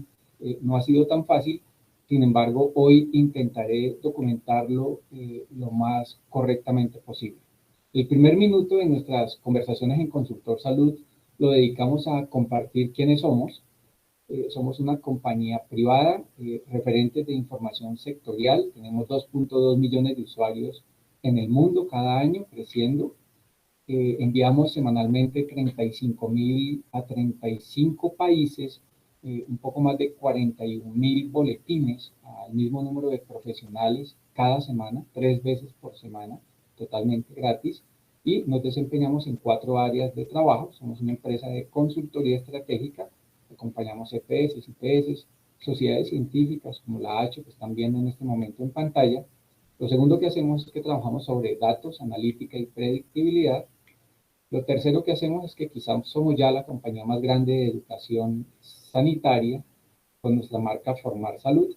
no ha sido tan fácil. Sin embargo, hoy intentaré documentarlo lo más correctamente posible. El primer minuto de nuestras conversaciones en Consultor Salud lo dedicamos a compartir quiénes somos. Somos una compañía privada, referentes de información sectorial. Tenemos 2.2 millones de usuarios en el mundo cada año, creciendo. Enviamos semanalmente 35.000 a 35 países, un poco más de 41.000 boletines al mismo número de profesionales cada semana, 3 veces por semana, totalmente gratis. Y nos desempeñamos en 4 áreas de trabajo. Somos una empresa de consultoría estratégica. Acompañamos EPS, IPS, sociedades científicas como la H, que están viendo en este momento en pantalla. Lo segundo que hacemos es que trabajamos sobre datos, analítica y predictibilidad. Lo tercero que hacemos es que quizás somos ya la compañía más grande de educación sanitaria con nuestra marca Formar Salud.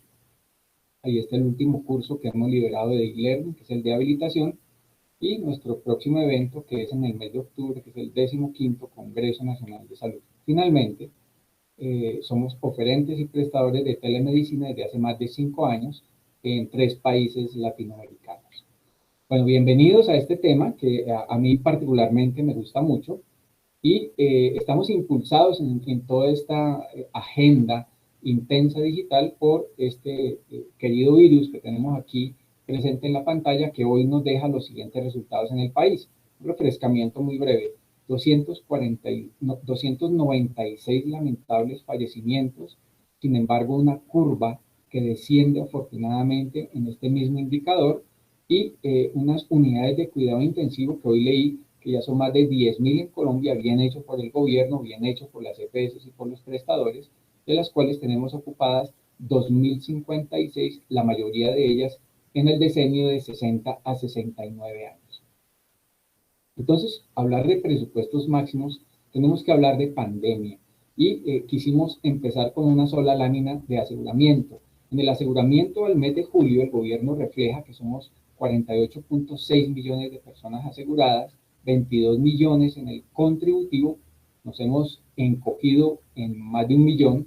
Ahí está el último curso que hemos liberado de e-learning, que es el de habilitación, y nuestro próximo evento, que es en el mes de octubre, que es el 15º Congreso Nacional de Salud. Finalmente, somos oferentes y prestadores de telemedicina desde hace más de 5 años en 3 países latinoamericanos. Bueno, bienvenidos a este tema que a mí particularmente me gusta mucho y estamos impulsados en toda esta agenda intensa digital por este querido virus que tenemos aquí presente en la pantalla, que hoy nos deja los siguientes resultados en el país. Un refrescamiento muy breve: 296 lamentables fallecimientos. Sin embargo, una curva que desciende afortunadamente en este mismo indicador, y unas unidades de cuidado intensivo que hoy leí que ya son más de 10.000 en Colombia, bien hecho por el gobierno, bien hecho por las EPS y por los prestadores, de las cuales tenemos ocupadas 2.056, la mayoría de ellas en el decenio de 60 a 69 años. Entonces, hablar de presupuestos máximos, tenemos que hablar de pandemia. Y quisimos empezar con una sola lámina de aseguramiento. En el aseguramiento al mes de julio, el gobierno refleja que somos 48.6 millones de personas aseguradas, 22 millones en el contributivo, nos hemos encogido en más de 1 millón,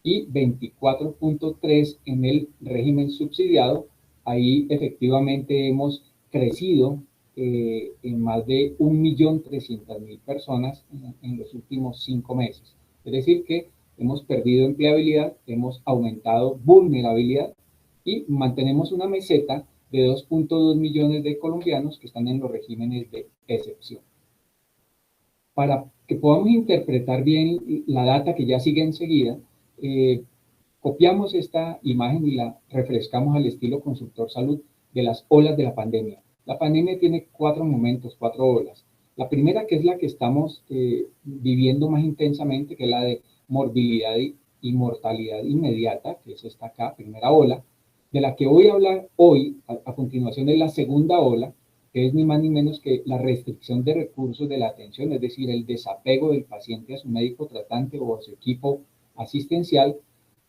y 24.3 en el régimen subsidiado. Ahí efectivamente hemos crecido en más de 1.300.000 personas en los últimos 5 meses. Es decir que hemos perdido empleabilidad, hemos aumentado vulnerabilidad y mantenemos una meseta de 2.2 millones de colombianos que están en los regímenes de excepción. Para que podamos interpretar bien la data que ya sigue enseguida, copiamos esta imagen y la refrescamos al estilo Consultor Salud de las olas de la pandemia. La pandemia tiene 4 momentos, 4 olas. La primera, que es la que estamos viviendo más intensamente, que es la de morbilidad y mortalidad inmediata, que es esta acá, primera ola. De la que voy a hablar hoy, a continuación, es la segunda ola, que es ni más ni menos que la restricción de recursos de la atención, es decir, el desapego del paciente a su médico tratante o a su equipo asistencial.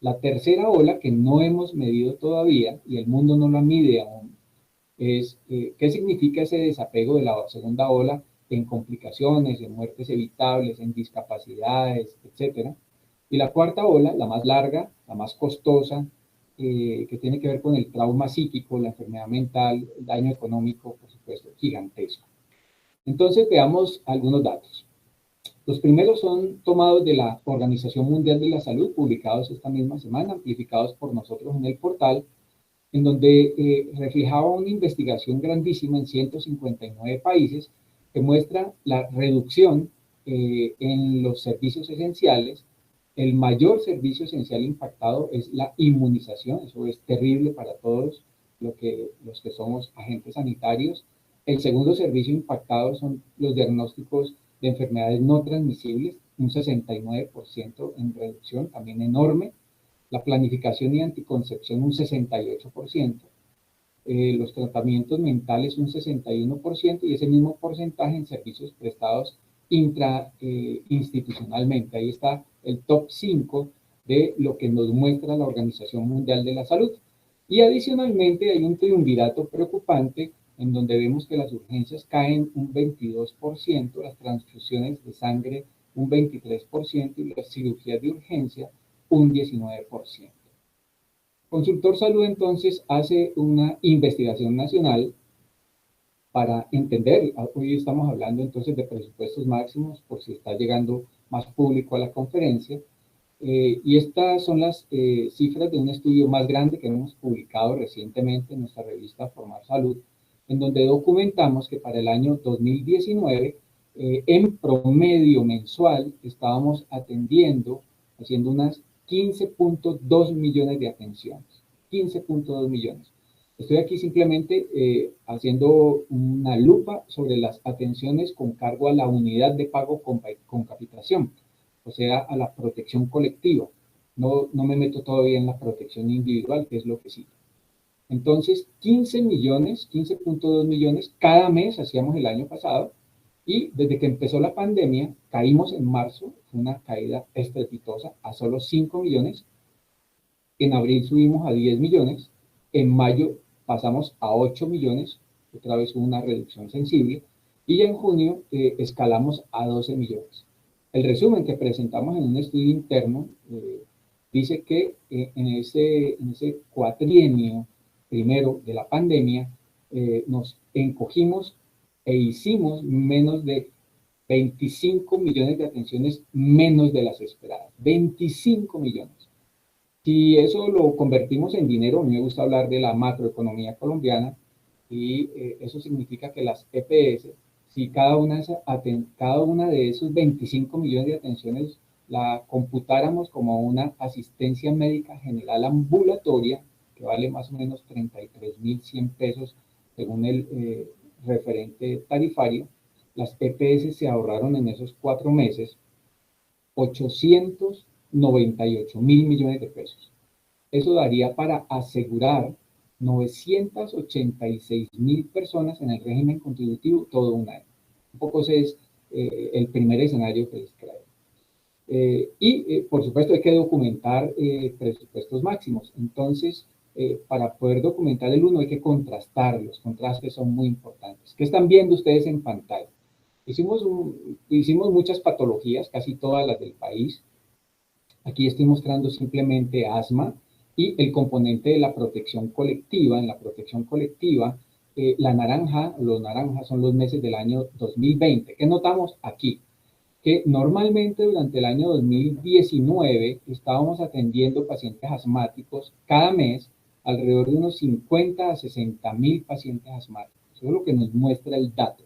La tercera ola, que no hemos medido todavía y el mundo no la mide aún, es qué significa ese desapego de la segunda ola en complicaciones, en muertes evitables, en discapacidades, etc. Y la cuarta ola, la más larga, la más costosa, que tiene que ver con el trauma psíquico, la enfermedad mental, el daño económico, por supuesto, gigantesco. Entonces veamos algunos datos. Los primeros son tomados de la Organización Mundial de la Salud, publicados esta misma semana, amplificados por nosotros en el portal, en donde reflejaba una investigación grandísima en 159 países que muestra la reducción en los servicios esenciales. El mayor servicio esencial impactado es la inmunización, eso es terrible para todos los que somos agentes sanitarios. El segundo servicio impactado son los diagnósticos de enfermedades no transmisibles, un 69% en reducción, también enorme. La planificación y anticoncepción un 68%, los tratamientos mentales un 61% y ese mismo porcentaje en servicios prestados intrainstitucionalmente. Ahí está el top 5 de lo que nos muestra la Organización Mundial de la Salud. Y adicionalmente hay un triunvirato preocupante en donde vemos que las urgencias caen un 22%, las transfusiones de sangre un 23% y las cirugías de urgencia un 19%. Consultor Salud entonces hace una investigación nacional para entender, hoy estamos hablando entonces de presupuestos máximos por si está llegando más público a la conferencia, y estas son las cifras de un estudio más grande que hemos publicado recientemente en nuestra revista Formar Salud, en donde documentamos que para el año 2019, en promedio mensual, estábamos haciendo unas 15.2 millones de atenciones. 15.2 millones. Estoy aquí simplemente haciendo una lupa sobre las atenciones con cargo a la unidad de pago con capitación, o sea, a la protección colectiva. No me meto todavía en la protección individual, que es lo que sigue. Entonces, 15 millones, 15.2 millones cada mes hacíamos el año pasado, y desde que empezó la pandemia, caímos en marzo, fue una caída estrepitosa a solo 5 millones, en abril subimos a 10 millones, en mayo pasamos a 8 millones, otra vez hubo una reducción sensible, y ya en junio escalamos a 12 millones. El resumen que presentamos en un estudio interno dice que en ese cuatrienio primero de la pandemia nos encogimos e hicimos menos de 25 millones de atenciones menos de las esperadas. 25 millones. Si eso lo convertimos en dinero, a mí me gusta hablar de la macroeconomía colombiana, y eso significa que las EPS, si cada una de esos 25 millones de atenciones la computáramos como una asistencia médica general ambulatoria, que vale más o menos 33.100 pesos según el referente tarifario, las EPS se ahorraron en esos 4 meses 898.000 millones de pesos. Eso daría para asegurar 986.000 personas en el régimen contributivo todo un año. Un poco ese es el primer escenario que les traigo. Por supuesto hay que documentar presupuestos máximos. Entonces, para poder documentar el uno hay que contrastar. Los contrastes son muy importantes. ¿Qué están viendo ustedes en pantalla? Hicimos muchas patologías, casi todas las del país. Aquí estoy mostrando simplemente asma y el componente de la protección colectiva. En la protección colectiva, los naranjas son los meses del año 2020. ¿Qué notamos aquí? Que normalmente durante el año 2019 estábamos atendiendo pacientes asmáticos cada mes, alrededor de unos 50 a 60.000 pacientes asmáticos. Eso es lo que nos muestra el dato.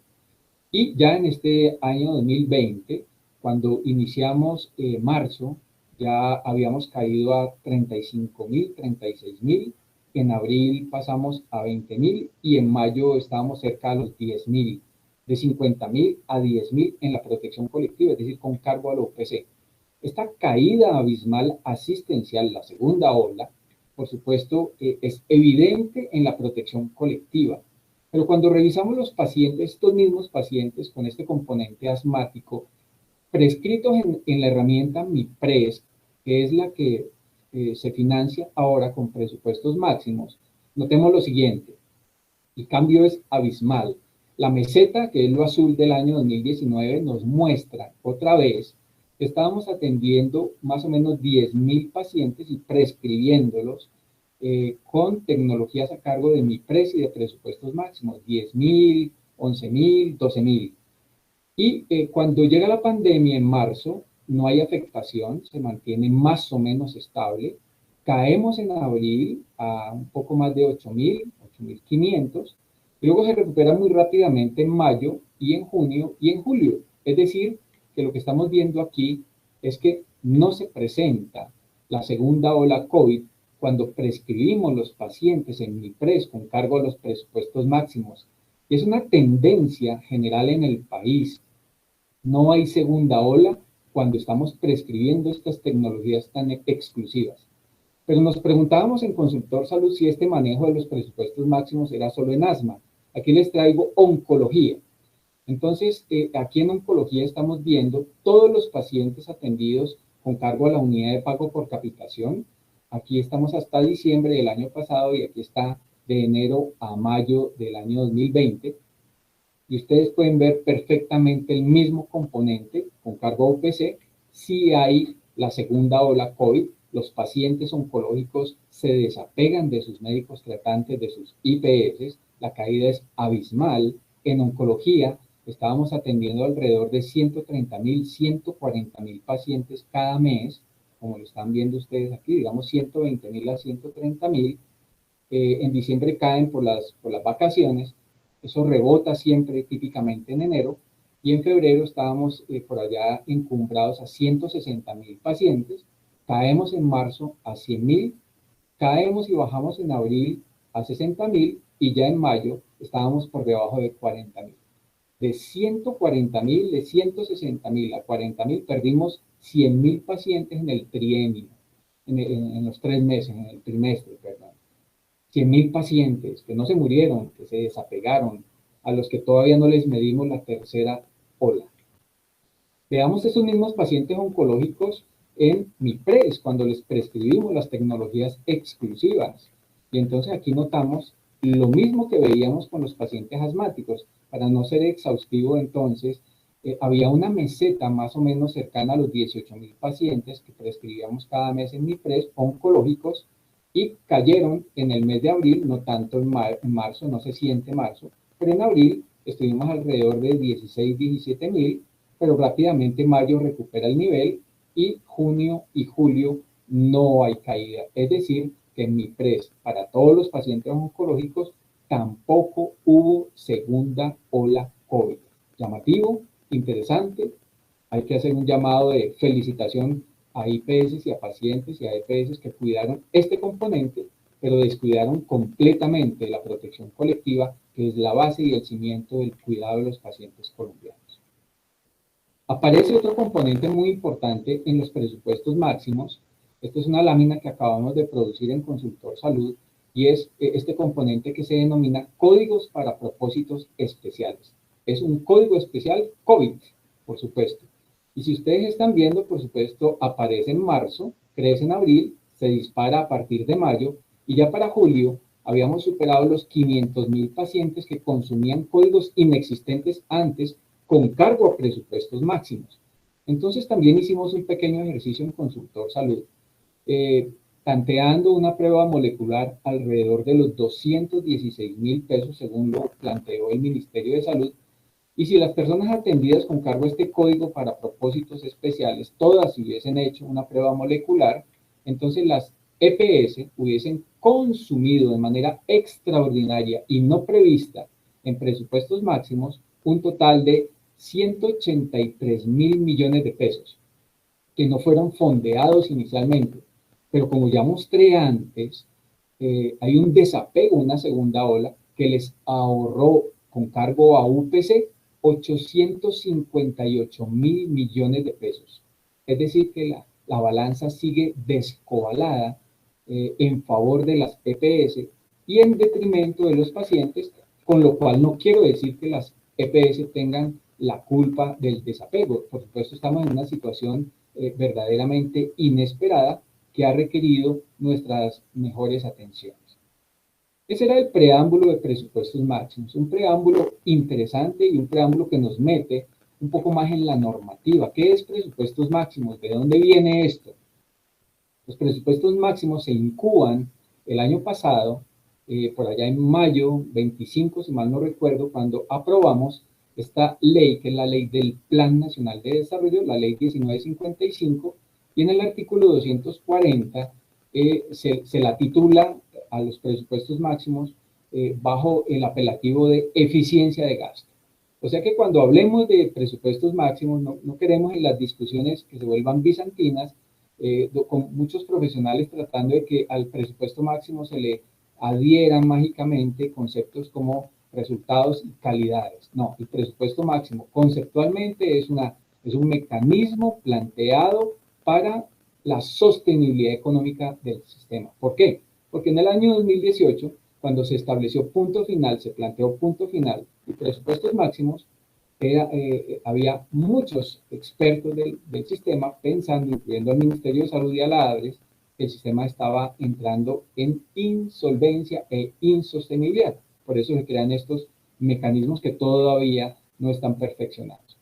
Y ya en este año 2020, cuando iniciamos marzo, ya habíamos caído a 35.000, 36.000. En abril pasamos a 20.000 y en mayo estábamos cerca de los 10.000. De 50.000 a 10.000 en la protección colectiva, es decir, con cargo a la OPC. Esta caída abismal asistencial, la segunda ola, por supuesto, es evidente en la protección colectiva. Pero cuando revisamos los pacientes, estos mismos pacientes con este componente asmático, prescritos en la herramienta MIPRES, que es la que se financia ahora con presupuestos máximos, notemos lo siguiente: el cambio es abismal. La meseta, que es lo azul del año 2019, nos muestra otra vez Estábamos atendiendo más o menos 10.000 pacientes y prescribiéndolos con tecnologías a cargo de MIPRES y de presupuestos máximos, 10.000, 11.000, 12.000. Y cuando llega la pandemia en marzo, no hay afectación, se mantiene más o menos estable. Caemos en abril a un poco más de 8.000, 8.500. Luego se recupera muy rápidamente en mayo y en junio y en julio. Es decir, que lo que estamos viendo aquí es que no se presenta la segunda ola COVID cuando prescribimos los pacientes en MIPRES con cargo a los presupuestos máximos. Y es una tendencia general en el país. No hay segunda ola cuando estamos prescribiendo estas tecnologías tan exclusivas. Pero nos preguntábamos en Consultor Salud si este manejo de los presupuestos máximos era solo en asma. Aquí les traigo oncología. Entonces, aquí en oncología estamos viendo todos los pacientes atendidos con cargo a la unidad de pago por capitación. Aquí estamos hasta diciembre del año pasado y aquí está de enero a mayo del año 2020. Y ustedes pueden ver perfectamente el mismo componente con cargo a UPC. Si hay la segunda ola COVID, los pacientes oncológicos se desapegan de sus médicos tratantes, de sus IPS, la caída es abismal. En oncología estábamos atendiendo alrededor de 130.000, 140.000 pacientes cada mes, como lo están viendo ustedes aquí, digamos 120.000 a 130.000. En diciembre caen por las vacaciones. Eso rebota siempre típicamente en enero, y en febrero estábamos por allá encumbrados a 160.000 pacientes, caemos en marzo a 100.000, caemos y bajamos en abril a 60.000, y ya en mayo estábamos por debajo de 40.000. De 140.000, de 160.000 a 40.000, perdimos 100.000 pacientes en el trienio, en los 3 meses, en el trimestre, perdón. 100.000 pacientes que no se murieron, que se desapegaron, a los que todavía no les medimos la tercera ola. Veamos esos mismos pacientes oncológicos en MIPRES, cuando les prescribimos las tecnologías exclusivas. Y entonces aquí notamos lo mismo que veíamos con los pacientes asmáticos. Para no ser exhaustivo, entonces, había una meseta más o menos cercana a los 18.000 pacientes que prescribíamos cada mes en MIPRES oncológicos, y cayeron en el mes de abril, no tanto en marzo, no se siente marzo, pero en abril estuvimos alrededor de 16, 17.000, pero rápidamente mayo recupera el nivel y junio y julio no hay caída. Es decir, que en MIPRES, para todos los pacientes oncológicos, tampoco hubo segunda ola COVID. Llamativo, interesante, hay que hacer un llamado de felicitación a IPS y a pacientes y a EPS que cuidaron este componente, pero descuidaron completamente la protección colectiva, que es la base y el cimiento del cuidado de los pacientes colombianos. Aparece otro componente muy importante en los presupuestos máximos. Esta es una lámina que acabamos de producir en Consultor Salud, y es este componente que se denomina códigos para propósitos especiales. Es un código especial COVID, por supuesto. Y si ustedes están viendo, por supuesto, aparece en marzo, crece en abril, se dispara a partir de mayo, y ya para julio habíamos superado los 500.000 pacientes que consumían códigos inexistentes antes con cargo a presupuestos máximos. Entonces también hicimos un pequeño ejercicio en Consultor Salud, tanteando una prueba molecular alrededor de los 216.000 pesos, según lo planteó el Ministerio de Salud. Y si las personas atendidas con cargo a este código para propósitos especiales, todas hubiesen hecho una prueba molecular, entonces las EPS hubiesen consumido de manera extraordinaria y no prevista en presupuestos máximos un total de 183.000 millones de pesos, que no fueron fondeados inicialmente. Pero como ya mostré antes, hay un desapego, una segunda ola, que les ahorró con cargo a UPC 858.000 millones de pesos. Es decir, que la balanza sigue descobalada en favor de las EPS y en detrimento de los pacientes, con lo cual no quiero decir que las EPS tengan la culpa del desapego. Por supuesto, estamos en una situación verdaderamente inesperada que ha requerido nuestras mejores atenciones. Ese era el preámbulo de presupuestos máximos, un preámbulo interesante y un preámbulo que nos mete un poco más en la normativa. ¿Qué es presupuestos máximos? ¿De dónde viene esto? Los presupuestos máximos se incuban el año pasado, por allá en mayo 25, si mal no recuerdo, cuando aprobamos esta ley, que es la ley del Plan Nacional de Desarrollo, la ley 1955, y en el artículo 240 se la titula a los presupuestos máximos bajo el apelativo de eficiencia de gasto. O sea que cuando hablemos de presupuestos máximos, no queremos en las discusiones que se vuelvan bizantinas, con muchos profesionales tratando de que al presupuesto máximo se le adhieran mágicamente conceptos como resultados y calidades. No, el presupuesto máximo conceptualmente es un mecanismo planteado para la sostenibilidad económica del sistema. ¿Por qué? Porque en el año 2018, cuando se estableció punto final, se planteó punto final y presupuestos máximos, había muchos expertos del sistema pensando, incluyendo al Ministerio de Salud y a la ADRES, que el sistema estaba entrando en insolvencia e insostenibilidad. Por eso se crean estos mecanismos que todavía no están perfeccionados.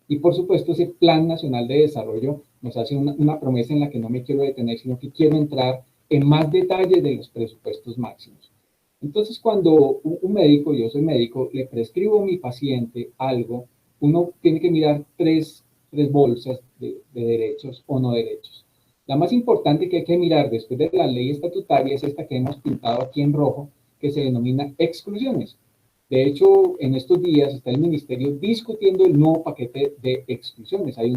Y por supuesto, ese Plan Nacional de Desarrollo nos hace una promesa en la que no me quiero detener, sino que quiero entrar en más detalle de los presupuestos máximos. Entonces, cuando un médico, yo soy médico, le prescribo a mi paciente algo, uno tiene que mirar tres bolsas de derechos o no derechos. La más importante que hay que mirar después de la ley estatutaria es esta que hemos pintado aquí en rojo, que se denomina exclusiones. De hecho, en estos días está el Ministerio discutiendo el nuevo paquete de exclusiones. Hay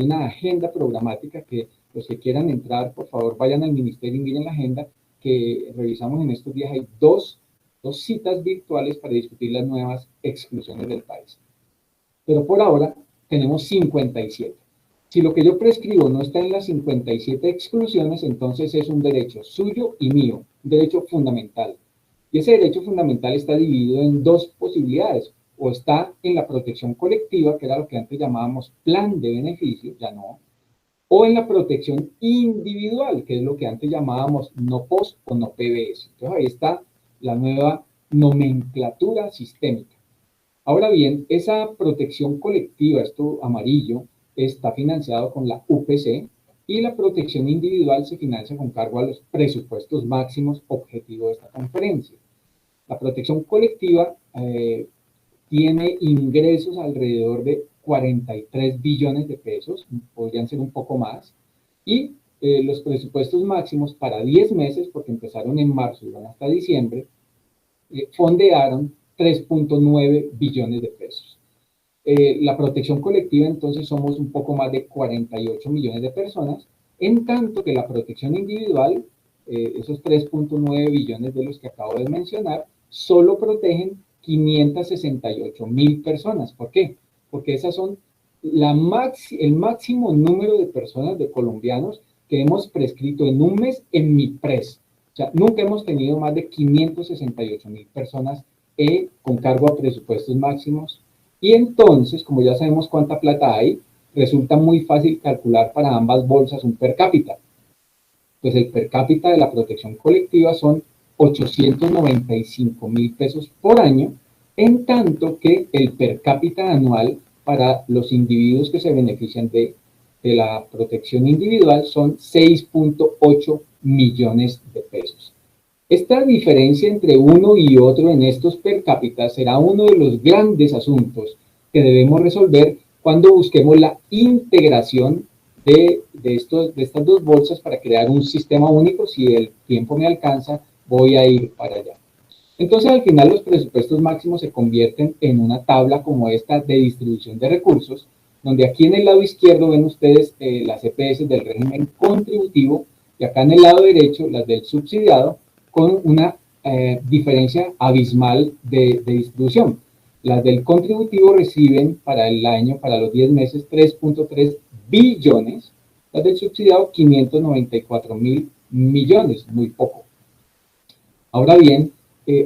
una agenda programática que los que quieran entrar, por favor, vayan al Ministerio y miren la agenda que revisamos en estos días. Hay dos citas virtuales para discutir las nuevas exclusiones del país. Pero por ahora tenemos 57. Si lo que yo prescribo no está en las 57 exclusiones, entonces es un derecho suyo y mío, un derecho fundamental. Y ese derecho fundamental está dividido en dos posibilidades. O está en la protección colectiva, que era lo que antes llamábamos plan de beneficio, ya no, o en la protección individual, que es lo que antes llamábamos no POS o no PBS. Entonces ahí está la nueva nomenclatura sistémica. Ahora bien, esa protección colectiva, esto amarillo, está financiado con la UPC y la protección individual se financia con cargo a los presupuestos máximos objetivo de esta conferencia. La protección colectiva tiene ingresos alrededor de 43 billones de pesos, podrían ser un poco más, y los presupuestos máximos para 10 meses, porque empezaron en marzo y van hasta diciembre, fondearon 3.9 billones de pesos. La protección colectiva, entonces, somos un poco más de 48 millones de personas, en tanto que la protección individual, esos 3.9 billones de los que acabo de mencionar, solo protegen 568,000 personas. ¿Por qué? Porque esas son el máximo número de personas, de colombianos, que hemos prescrito en un mes en MIPRES. O sea, nunca hemos tenido más de 568,000 personas con cargo a presupuestos máximos. Y entonces, como ya sabemos cuánta plata hay, resulta muy fácil calcular para ambas bolsas un per cápita. Pues el per cápita de la protección colectiva son 895,000 pesos por año, en tanto que el per cápita anual para los individuos que se benefician de la protección individual son 6.8 millones de pesos. Esta diferencia entre uno y otro en estos per cápita será uno de los grandes asuntos que debemos resolver cuando busquemos la integración de estas dos bolsas para crear un sistema único. Si el tiempo me alcanza, voy a ir para allá. Entonces, al final, los presupuestos máximos se convierten en una tabla como esta de distribución de recursos, donde aquí en el lado izquierdo ven ustedes las EPS del régimen contributivo y acá en el lado derecho las del subsidiado, con una diferencia abismal de distribución. Las del contributivo reciben para el año, para los 10 meses, 3.3 billones, las del subsidiado 594,000 millones, muy poco. Ahora bien,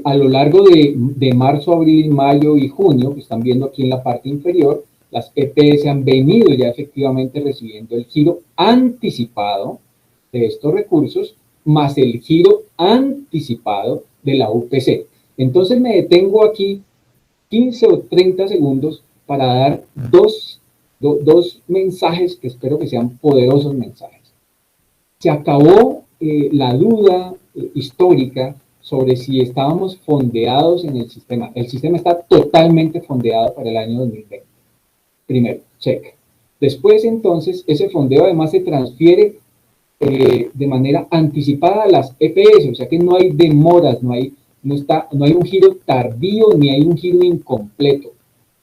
a lo largo de marzo, abril, mayo y junio, que están viendo aquí en la parte inferior, las EPS han venido ya efectivamente recibiendo el giro anticipado de estos recursos, más el giro anticipado de la UPC. Entonces me detengo aquí 15 o 30 segundos para dar dos mensajes que espero que sean poderosos mensajes. Se acabó la duda histórica sobre si estábamos fondeados en el sistema. El sistema está totalmente fondeado para el año 2020. Primero, check. Después, entonces, ese fondeo además se transfiere de manera anticipada a las EPS, o sea que no hay demoras, no hay un giro tardío ni hay un giro incompleto.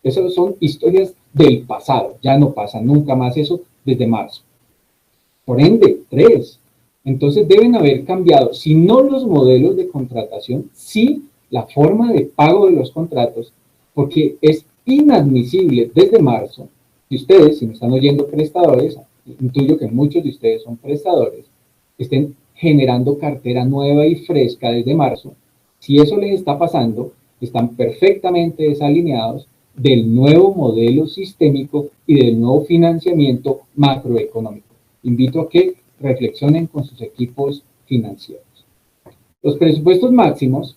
Esas son historias del pasado, ya no pasa nunca más eso desde marzo. Por ende, 3. Entonces deben haber cambiado, si no los modelos de contratación, sí la forma de pago de los contratos, porque es inadmisible desde marzo, y ustedes, si me están oyendo prestadores, intuyo que muchos de ustedes son prestadores, estén generando cartera nueva y fresca desde marzo. Si eso les está pasando, están perfectamente desalineados del nuevo modelo sistémico y del nuevo financiamiento macroeconómico. Invito a que reflexionen con sus equipos financieros. Los presupuestos máximos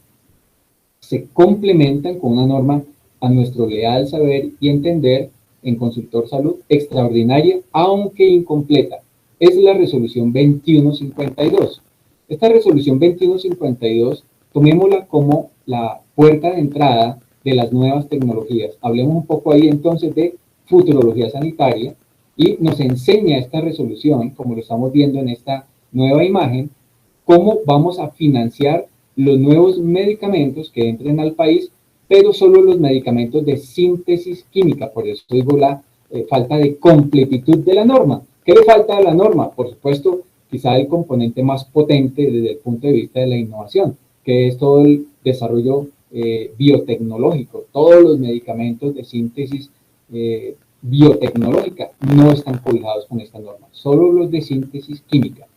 se complementan con una norma a nuestro leal saber y entender en Consultor Salud extraordinaria, aunque incompleta. Es la resolución 2152. Esta resolución 2152, tomémosla como la puerta de entrada de las nuevas tecnologías. Hablemos un poco ahí entonces de futurología sanitaria, y nos enseña esta resolución, como lo estamos viendo en esta nueva imagen, cómo vamos a financiar los nuevos medicamentos que entren al país, pero solo los medicamentos de síntesis química. Por eso digo la falta de completitud de la norma. ¿Qué le falta a la norma? Por supuesto, quizá el componente más potente desde el punto de vista de la innovación, que es todo el desarrollo biotecnológico. Todos los medicamentos de síntesis biotecnológica no están cobijados con esta norma, solo los de síntesis química.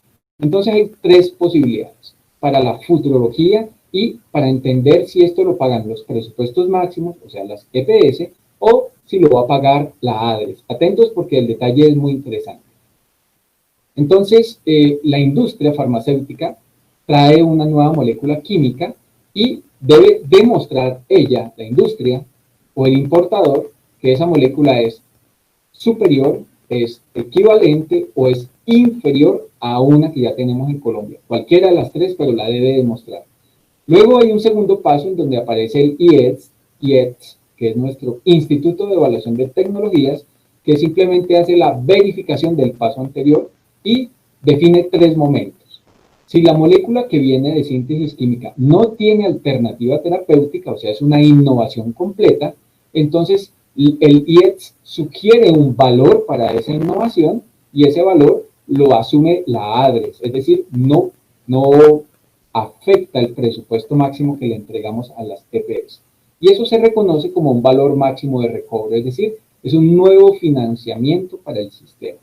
Entonces hay 3 posibilidades para la futurología y para entender si esto lo pagan los presupuestos máximos, o sea, las EPS, o si lo va a pagar la ADRES. Atentos porque el detalle es muy interesante. Entonces, la industria farmacéutica trae una nueva molécula química y debe demostrar ella, la industria o el importador, que esa molécula es superior, es equivalente o es inferior a una que ya tenemos en Colombia. Cualquiera de las 3, pero la debe demostrar. Luego hay un segundo paso en donde aparece el IETS, que es nuestro Instituto de Evaluación de Tecnologías, que simplemente hace la verificación del paso anterior y define 3 momentos. Si la molécula que viene de síntesis química no tiene alternativa terapéutica, o sea, es una innovación completa, entonces el IETS sugiere un valor para esa innovación y ese valor lo asume la ADRES, es decir, no afecta el presupuesto máximo que le entregamos a las EPS. Y eso se reconoce como un valor máximo de recobro, es decir, es un nuevo financiamiento para el sistema.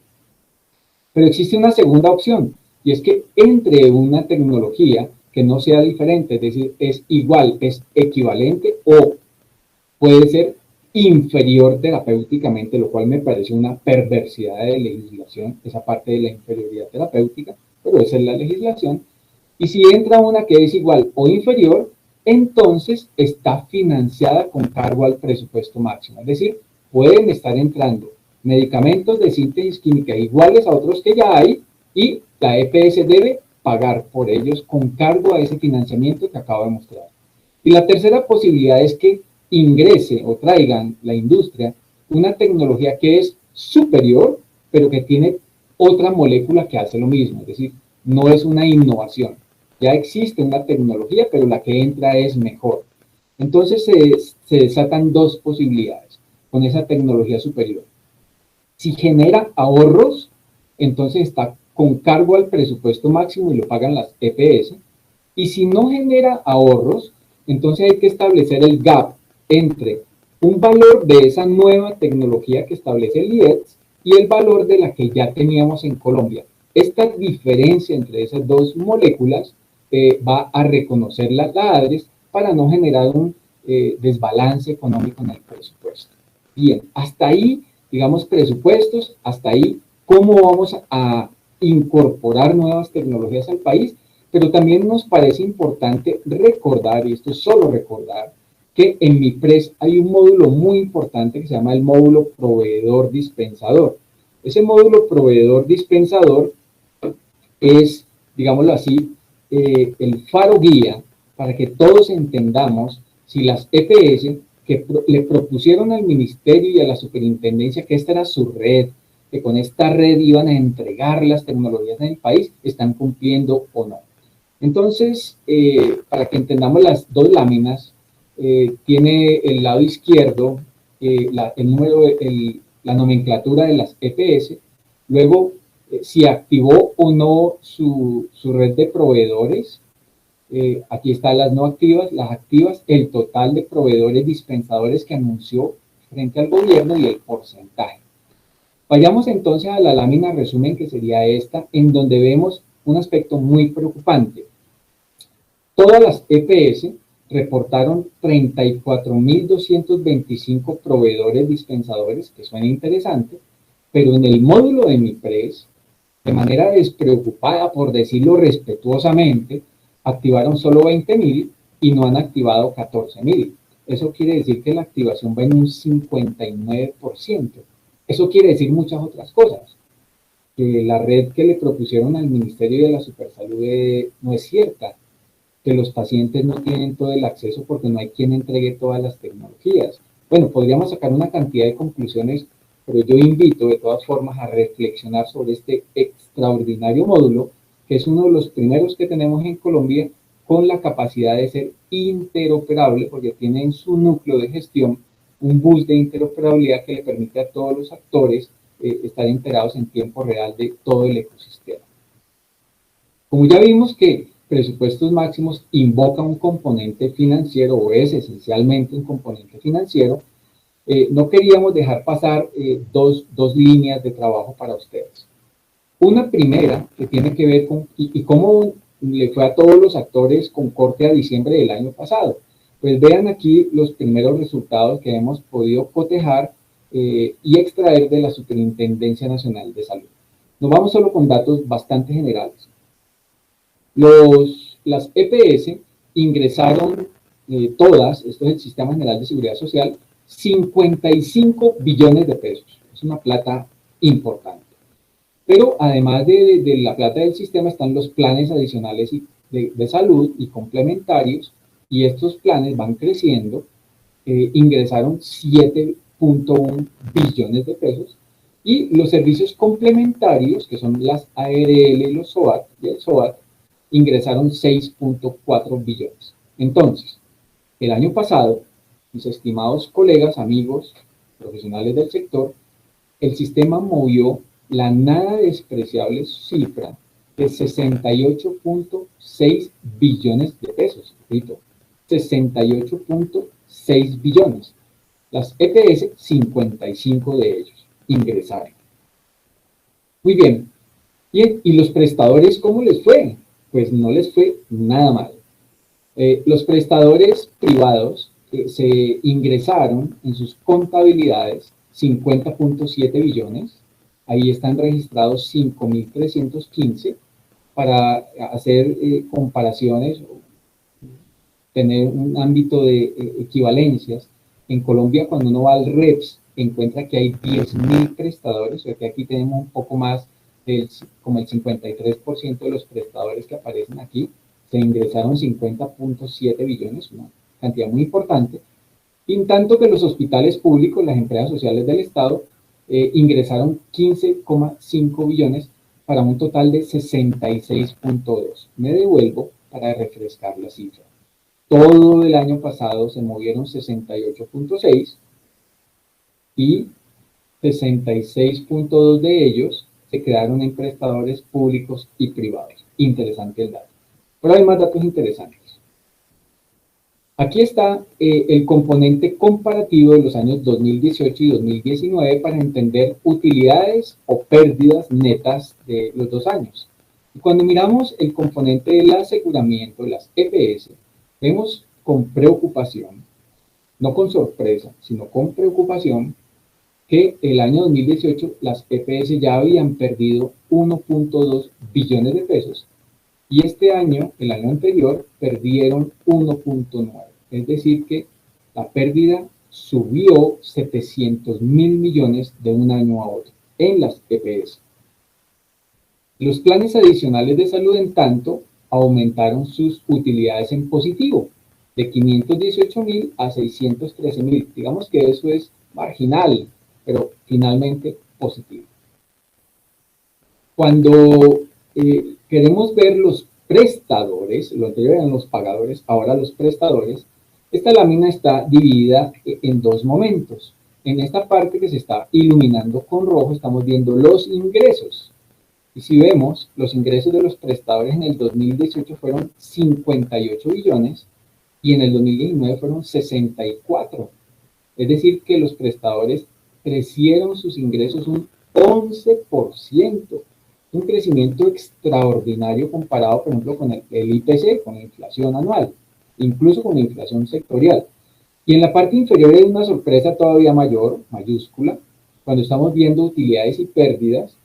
Pero existe una segunda opción, y es que entre una tecnología que no sea diferente, es decir, es igual, es equivalente o puede ser inferior terapéuticamente, lo cual me parece una perversidad de legislación, esa parte de la inferioridad terapéutica, pero esa es la legislación. Y si entra una que es igual o inferior, entonces está financiada con cargo al presupuesto máximo. Es decir, pueden estar entrando medicamentos de síntesis química iguales a otros que ya hay y la EPS debe pagar por ellos con cargo a ese financiamiento que acabo de mostrar. Y la tercera posibilidad es que ingrese o traigan la industria una tecnología que es superior, pero que tiene otra molécula que hace lo mismo, es decir, no es una innovación. Ya existe una tecnología, pero la que entra es mejor. Entonces se desatan 2 posibilidades con esa tecnología superior. Si genera ahorros, entonces está con cargo al presupuesto máximo y lo pagan las EPS. Y si no genera ahorros, entonces hay que establecer el gap entre un valor de esa nueva tecnología que establece el IETS y el valor de la que ya teníamos en Colombia. Esta diferencia entre esas 2 moléculas va a reconocer la ADRES para no generar un desbalance económico en el presupuesto. Bien, hasta ahí, digamos, presupuestos, hasta ahí, cómo vamos a incorporar nuevas tecnologías al país, pero también nos parece importante recordar, y esto es solo recordar, que en MIPRES hay un módulo muy importante que se llama el módulo proveedor-dispensador. Ese módulo proveedor-dispensador es digámoslo así, el faro guía para que todos entendamos si las EPS que le propusieron al ministerio y a la superintendencia que esta era su red, que con esta red iban a entregar las tecnologías en el país, están cumpliendo o no. Entonces, para que entendamos las dos láminas, tiene el lado izquierdo la nomenclatura de las EPS, luego si activó o no su red de proveedores. Aquí están las no activas, las activas, el total de proveedores dispensadores que anunció frente al gobierno y el porcentaje. Vayamos entonces a la lámina resumen, que sería esta, en donde vemos un aspecto muy preocupante. Todas las EPS reportaron 34.225 proveedores dispensadores, que suena interesante, pero en el módulo de MIPRES, de manera despreocupada, por decirlo respetuosamente, activaron solo 20.000 y no han activado 14.000. Eso quiere decir que la activación va en un 59%. Eso quiere decir muchas otras cosas. Que la red que le propusieron al Ministerio de la Supersalud no es cierta, que los pacientes no tienen todo el acceso porque no hay quien entregue todas las tecnologías. Bueno, podríamos sacar una cantidad de conclusiones, pero yo invito de todas formas a reflexionar sobre este extraordinario módulo, que es uno de los primeros que tenemos en Colombia con la capacidad de ser interoperable, porque tiene en su núcleo de gestión un bus de interoperabilidad que le permite a todos los actores estar enterados en tiempo real de todo el ecosistema. Como ya vimos que presupuestos máximos invoca un componente financiero, o es esencialmente un componente financiero, no queríamos dejar pasar dos líneas de trabajo para ustedes. Una primera que tiene que ver con y cómo le fue a todos los actores con corte a diciembre del año pasado. Pues vean aquí los primeros resultados que hemos podido cotejar y extraer de la Superintendencia Nacional de Salud. Nos vamos solo con datos bastante generales. Las EPS ingresaron todas, esto es el Sistema General de Seguridad Social, 55 billones de pesos. Es una plata importante. Pero además de la plata del sistema están los planes adicionales de salud y complementarios, y estos planes van creciendo. Ingresaron 7.1 billones de pesos, y los servicios complementarios, que son las ARL y los SOAT, y el SOAT, ingresaron 6.4 billones. Entonces, el año pasado, mis estimados colegas, amigos, profesionales del sector, el sistema movió la nada despreciable cifra de 68.6 billones de pesos. Repito, 68.6 billones. Las EPS, 55 de ellos ingresaron. Muy bien. ¿Y los prestadores cómo les fue? Pues no les fue nada mal. Los prestadores privados se ingresaron en sus contabilidades 50.7 billones. Ahí están registrados 5.315 para hacer comparaciones, tener un ámbito de equivalencias. En Colombia, cuando uno va al REPS, encuentra que hay 10.000 prestadores, o sea que aquí tenemos un poco más como el 53% de los prestadores que aparecen aquí. Se ingresaron 50.7 billones, una cantidad muy importante. Y en tanto que los hospitales públicos, las empresas sociales del Estado, ingresaron 15.5 billones para un total de 66.2. Me devuelvo para refrescar la cifra. Todo el año pasado se movieron 68.6 y 66.2 de ellos se quedaron en prestadores públicos y privados. Interesante el dato. Pero hay más datos interesantes. Aquí está el componente comparativo de los años 2018 y 2019 para entender utilidades o pérdidas netas de los dos años. Y cuando miramos el componente del aseguramiento, las EPS, vemos con preocupación, no con sorpresa, sino con preocupación, que el año 2018 las EPS ya habían perdido 1.2 billones de pesos y este año, el año anterior, perdieron 1.9. Es decir que la pérdida subió 700.000 millones de un año a otro en las EPS. Los planes adicionales de salud, en tanto, aumentaron sus utilidades en positivo, de 518.000 a 613.000. Digamos que eso es marginal, pero finalmente positivo. Cuando queremos ver los prestadores, lo anterior eran los pagadores, ahora los prestadores, esta lámina está dividida en dos momentos. En esta parte que se está iluminando con rojo estamos viendo los ingresos. Y si vemos, los ingresos de los prestadores en el 2018 fueron 58 billones y en el 2019 fueron 64. Es decir, que los prestadores crecieron sus ingresos un 11%. Un crecimiento extraordinario comparado, por ejemplo, con el IPC, con la inflación anual, incluso con la inflación sectorial. Y en la parte inferior hay una sorpresa todavía mayor, mayúscula, cuando estamos viendo utilidades y pérdidas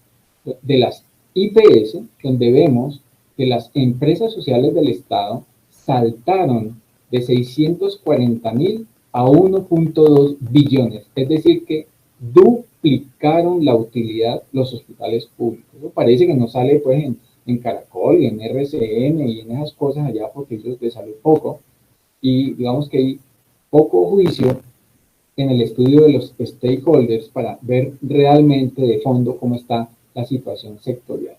de las IPS, donde vemos que las empresas sociales del Estado saltaron de 640.000 a 1.2 billones, es decir que duplicaron la utilidad los hospitales públicos. Eso parece que no sale pues en Caracol y en RCN y en esas cosas allá porque ellos de salud poco, y digamos que hay poco juicio en el estudio de los stakeholders para ver realmente de fondo cómo está la situación sectorial.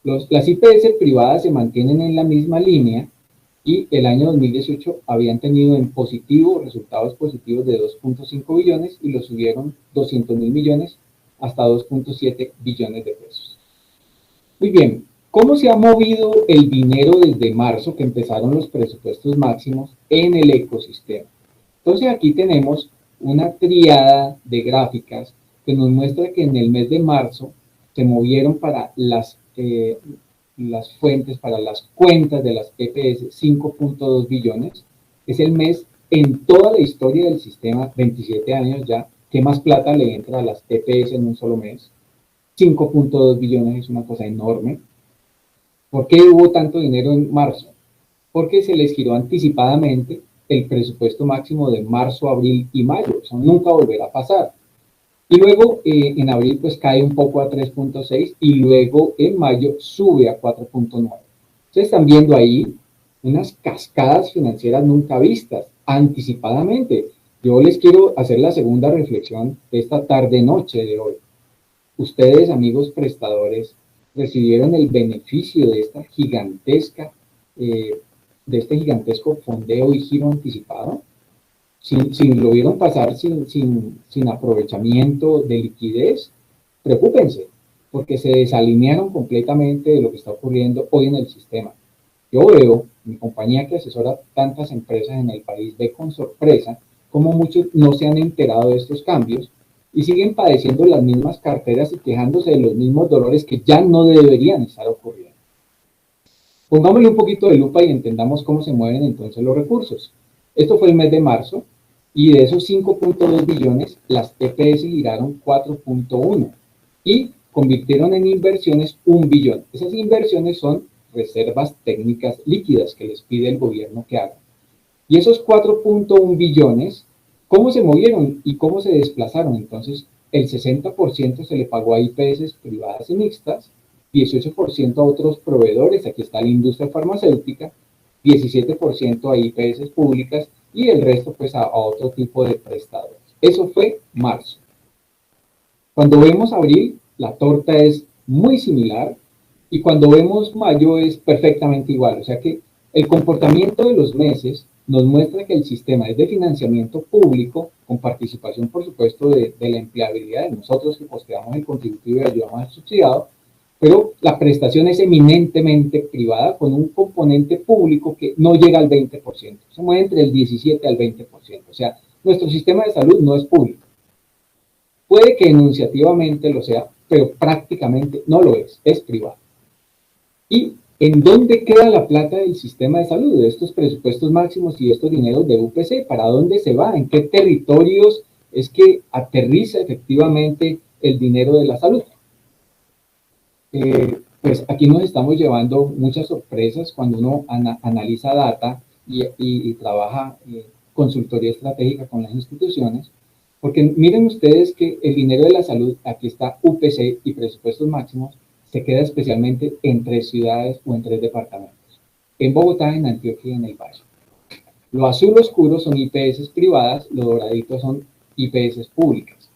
Las IPS privadas se mantienen en la misma línea y el año 2018 habían tenido en positivo resultados positivos de 2.5 billones y lo subieron 200.000 millones hasta 2.7 billones de pesos. Muy bien, ¿cómo se ha movido el dinero desde marzo que empezaron los presupuestos máximos en el ecosistema? Entonces aquí tenemos una triada de gráficas que nos muestra que en el mes de marzo se movieron para las fuentes, para las cuentas de las EPS 5.2 billones. Es el mes en toda la historia del sistema, 27 años ya, que más plata le entra a las EPS en un solo mes. 5.2 billones es una cosa enorme. ¿Por qué hubo tanto dinero en marzo? Porque se les giró anticipadamente el presupuesto máximo de marzo, abril y mayo. Eso nunca volverá a pasar. Y luego en abril pues cae un poco a 3.6 y luego en mayo sube a 4.9. Ustedes están viendo ahí unas cascadas financieras nunca vistas, anticipadamente. Yo les quiero hacer la segunda reflexión de esta tarde-noche de hoy. Ustedes, amigos prestadores, recibieron el beneficio de esta gigantesca, de este gigantesco fondeo y giro anticipado. Si lo vieron pasar sin aprovechamiento de liquidez, preocúpense, porque se desalinearon completamente de lo que está ocurriendo hoy en el sistema. Yo veo, mi compañía que asesora tantas empresas en el país, ve con sorpresa cómo muchos no se han enterado de estos cambios y siguen padeciendo las mismas carteras y quejándose de los mismos dolores que ya no deberían estar ocurriendo. Pongámosle un poquito de lupa y entendamos cómo se mueven entonces los recursos. Esto fue el mes de marzo y de esos 5.2 billones, las EPS giraron 4.1 y convirtieron en inversiones 1 billón. Esas inversiones son reservas técnicas líquidas que les pide el gobierno que hagan. Y esos 4.1 billones, ¿cómo se movieron y cómo se desplazaron? Entonces, el 60% se le pagó a IPS privadas y mixtas, 18% a otros proveedores, aquí está la industria farmacéutica, 17% a IPS públicas y el resto pues a otro tipo de prestadores. Eso fue marzo. Cuando vemos abril, la torta es muy similar y cuando vemos mayo es perfectamente igual. O sea que el comportamiento de los meses nos muestra que el sistema es de financiamiento público, con participación por supuesto de la empleabilidad de nosotros que costeamos el contributivo y ayudamos al subsidiado, pero la prestación es eminentemente privada con un componente público que no llega al 20%, se mueve entre el 17 al 20%, o sea, nuestro sistema de salud no es público. Puede que enunciativamente lo sea, pero prácticamente no lo es privado. ¿Y en dónde queda la plata del sistema de salud, de estos presupuestos máximos y estos dineros de UPC? ¿Para dónde se va? ¿En qué territorios es que aterriza efectivamente el dinero de la salud? Pues aquí nos estamos llevando muchas sorpresas cuando uno analiza data y trabaja consultoría estratégica con las instituciones, porque miren ustedes que el dinero de la salud, aquí está UPC y presupuestos máximos, se queda especialmente en 3 ciudades o en 3 departamentos, en Bogotá, en Antioquia y en el Valle. Lo azul oscuro son IPS privadas, lo doradito son IPS públicas.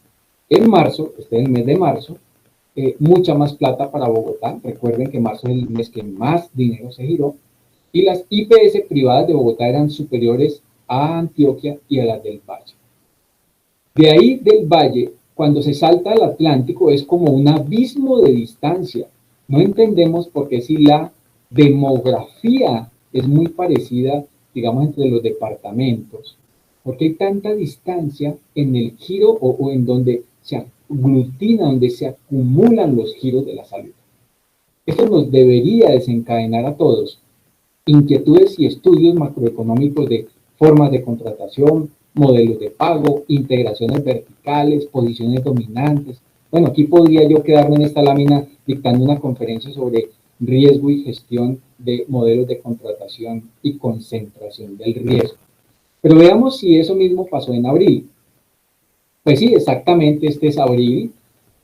En marzo, este es el mes de marzo, mucha más plata para Bogotá. Recuerden que marzo es el mes que más dinero se giró. Y las IPS privadas de Bogotá eran superiores a Antioquia y a las del Valle. De ahí del Valle, cuando se salta al Atlántico, es como un abismo de distancia. No entendemos por qué si la demografía es muy parecida, digamos, entre los departamentos, porque hay tanta distancia en el giro o en donde se aglutina, donde se acumulan los giros de la salud. Esto nos debería desencadenar a todos inquietudes y estudios macroeconómicos de formas de contratación, modelos de pago, integraciones verticales, posiciones dominantes. Bueno, aquí podría yo quedarme en esta lámina dictando una conferencia sobre riesgo y gestión de modelos de contratación y concentración del riesgo. Pero veamos si eso mismo pasó en abril. Pues sí, exactamente, este es abril,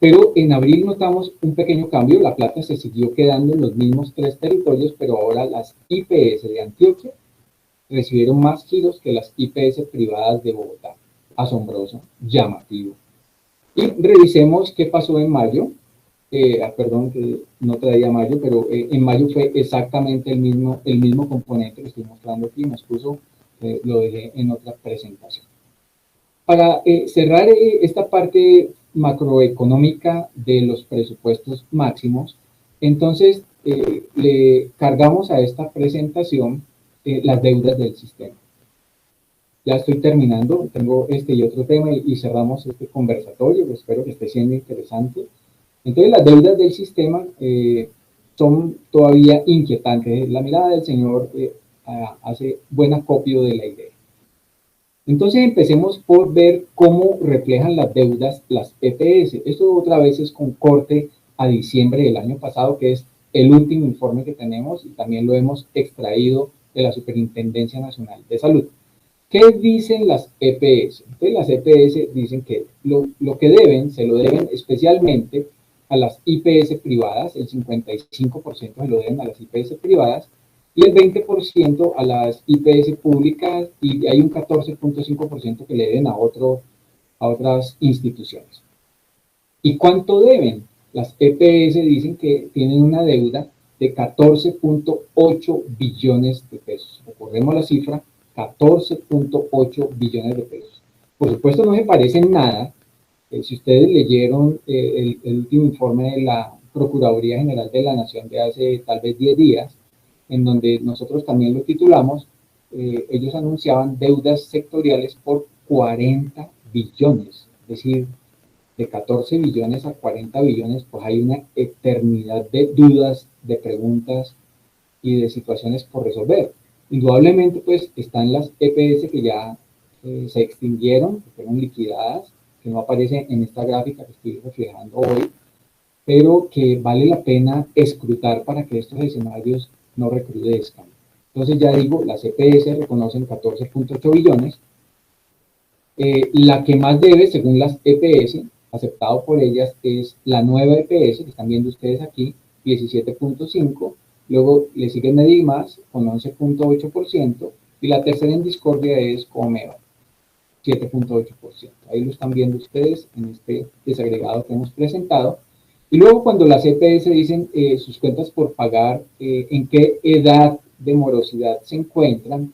pero en abril notamos un pequeño cambio. La plata se siguió quedando en los mismos 3 territorios, pero ahora las IPS de Antioquia recibieron más giros que las IPS privadas de Bogotá. Asombroso, llamativo. Y revisemos qué pasó en mayo. Perdón que no traía mayo, pero en mayo fue exactamente el mismo componente que estoy mostrando aquí. Me excuso, lo dejé en otra presentación. Para cerrar esta parte macroeconómica de los presupuestos máximos, entonces le cargamos a esta presentación las deudas del sistema. Ya estoy terminando, tengo este y otro tema y cerramos este conversatorio, espero que esté siendo interesante. Entonces las deudas del sistema son todavía inquietantes. La mirada del señor hace buen acopio de la idea. Entonces empecemos por ver cómo reflejan las deudas las EPS. Esto otra vez es con corte a diciembre del año pasado, que es el último informe que tenemos y también lo hemos extraído de la Superintendencia Nacional de Salud. ¿Qué dicen las EPS? Entonces las EPS dicen que lo que deben, se lo deben especialmente a las IPS privadas, el 55% se lo deben a las IPS privadas, y el 20% a las IPS públicas, y hay un 14.5% que le deben a otras instituciones. ¿Y cuánto deben? Las EPS dicen que tienen una deuda de 14.8 billones de pesos. Recordemos la cifra, 14.8 billones de pesos. Por supuesto no se parece en nada. Si ustedes leyeron el último informe de la Procuraduría General de la Nación de hace tal vez 10 días, en donde nosotros también lo titulamos, ellos anunciaban deudas sectoriales por 40 billones, es decir, de 14 billones a 40 billones, pues hay una eternidad de dudas, de preguntas y de situaciones por resolver. Indudablemente, pues, están las EPS que ya se extinguieron, que fueron liquidadas, que no aparecen en esta gráfica que estoy reflejando hoy, pero que vale la pena escrutar para que estos escenarios no recrudezcan. Entonces ya digo, las EPS reconocen 14.8 billones. La que más debe, según las EPS, aceptado por ellas, es la nueva EPS, que están viendo ustedes aquí, 17.5. Luego le sigue Medimás con 11.8%. Y la tercera en discordia es Comeva, 7.8%. Ahí lo están viendo ustedes en este desagregado que hemos presentado. Y luego cuando las EPS dicen sus cuentas por pagar, en qué edad de morosidad se encuentran,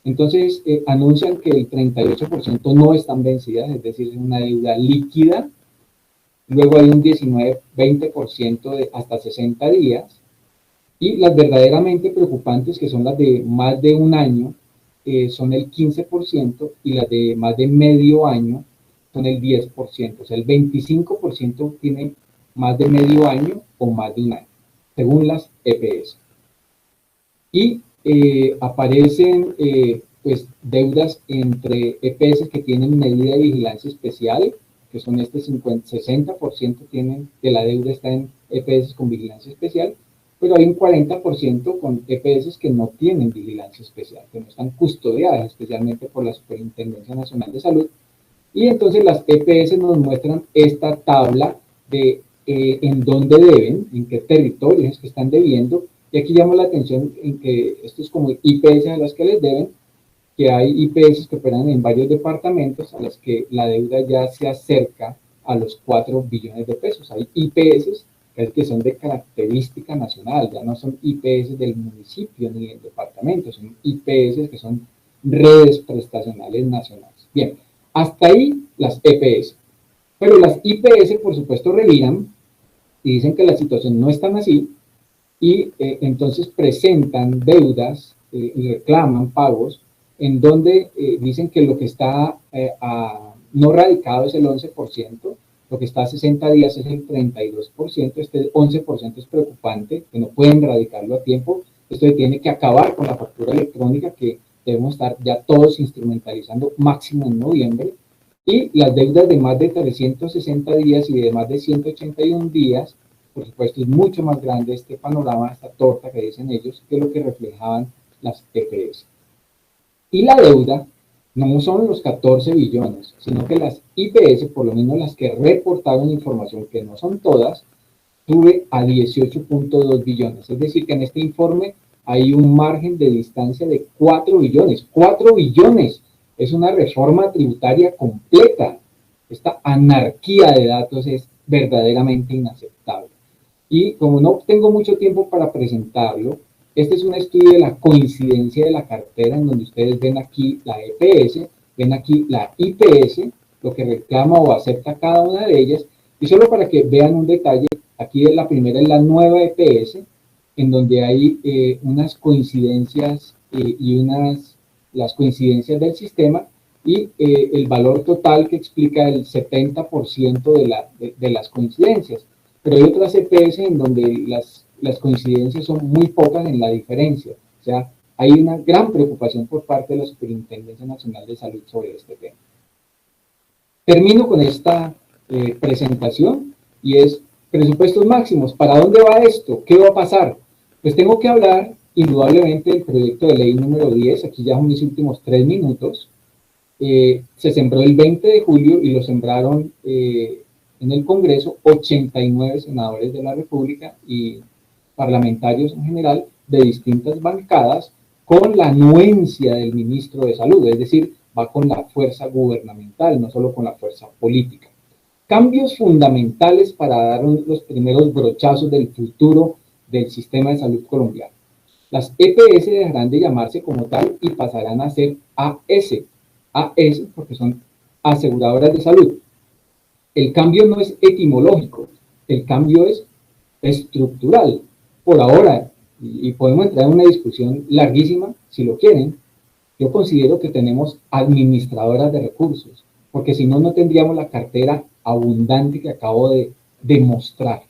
entonces anuncian que el 38% no están vencidas, es decir, es una deuda líquida. Luego hay un 19-20% de hasta 60 días. Y las verdaderamente preocupantes, que son las de más de un año, son el 15%, y las de más de medio año son el 10%. O sea, el 25% tiene más de medio año o más de un año, según las EPS. Y aparecen pues deudas entre EPS que tienen medida de vigilancia especial, que son 60% tienen de la deuda está en EPS con vigilancia especial, pero hay un 40% con EPS que no tienen vigilancia especial, que no están custodiadas especialmente por la Superintendencia Nacional de Salud. Y entonces las EPS nos muestran esta tabla de en dónde deben, en qué territorios es que están debiendo, y aquí llamo la atención en que esto es como IPS a las que les deben, que hay IPS que operan en varios departamentos a las que la deuda ya se acerca a los 4 billones de pesos. Hay IPS que son de característica nacional, ya no son IPS del municipio ni del departamento, son IPS que son redes prestacionales nacionales. Bien, hasta ahí las EPS. Pero las IPS, por supuesto, reviran y dicen que la situación no es tan así, y entonces presentan deudas y reclaman pagos en donde dicen que lo que está no radicado es el 11%, lo que está a 60 días es el 32%, este 11% es preocupante, que no pueden radicarlo a tiempo, esto tiene que acabar con la factura electrónica que debemos estar ya todos instrumentalizando máximo en noviembre, y las deudas de más de 360 días y de más de 181 días, por supuesto es mucho más grande este panorama, esta torta que dicen ellos, que lo que reflejaban las EPS. Y la deuda no son los 14 billones, sino que las IPS, por lo menos las que reportaron información, que no son todas, sube a 18.2 billones. Es decir, que en este informe hay un margen de distancia de 4 billones. 4 billones es una reforma tributaria completa. Esta anarquía de datos es verdaderamente inaceptable. Y como no tengo mucho tiempo para presentarlo, este es un estudio de la coincidencia de la cartera, en donde ustedes ven aquí la EPS, ven aquí la IPS, lo que reclama o acepta cada una de ellas, y solo para que vean un detalle, aquí la primera es la nueva EPS, en donde hay unas coincidencias y las coincidencias del sistema, y el valor total que explica el 70% de las coincidencias. Pero hay otras EPS en donde las coincidencias son muy pocas en la diferencia. O sea, hay una gran preocupación por parte de la Superintendencia Nacional de Salud sobre este tema. Termino con esta presentación y es presupuestos máximos. ¿Para dónde va esto? ¿Qué va a pasar? Pues tengo que hablar indudablemente del proyecto de ley número 10. Aquí ya son mis últimos 3 minutos. Se sembró el 20 de julio y lo sembraron en el Congreso 89 senadores de la República y parlamentarios en general de distintas bancadas, con la anuencia del ministro de Salud, es decir, va con la fuerza gubernamental, no solo con la fuerza política. Cambios fundamentales para dar los primeros brochazos del futuro del sistema de salud colombiano. Las EPS dejarán de llamarse como tal y pasarán a ser AS porque son aseguradoras de salud. El cambio no es etimológico, el cambio es estructural. Por ahora, y podemos entrar en una discusión larguísima si lo quieren, yo considero que tenemos administradoras de recursos, porque si no, no tendríamos la cartera abundante que acabo de demostrar.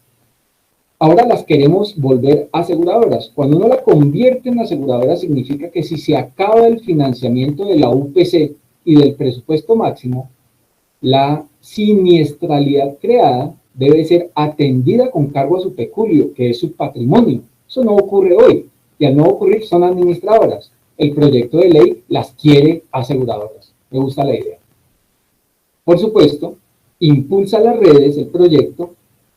Ahora las queremos volver aseguradoras. Cuando uno la convierte en aseguradora, significa que si se acaba el financiamiento de la UPC y del presupuesto máximo, la siniestralidad creada debe ser atendida con cargo a su peculio, que es su patrimonio. Eso no ocurre hoy, y al no ocurrir son administradoras. El proyecto de ley las quiere aseguradoras. Me gusta la idea. Por supuesto, impulsa las redes el proyecto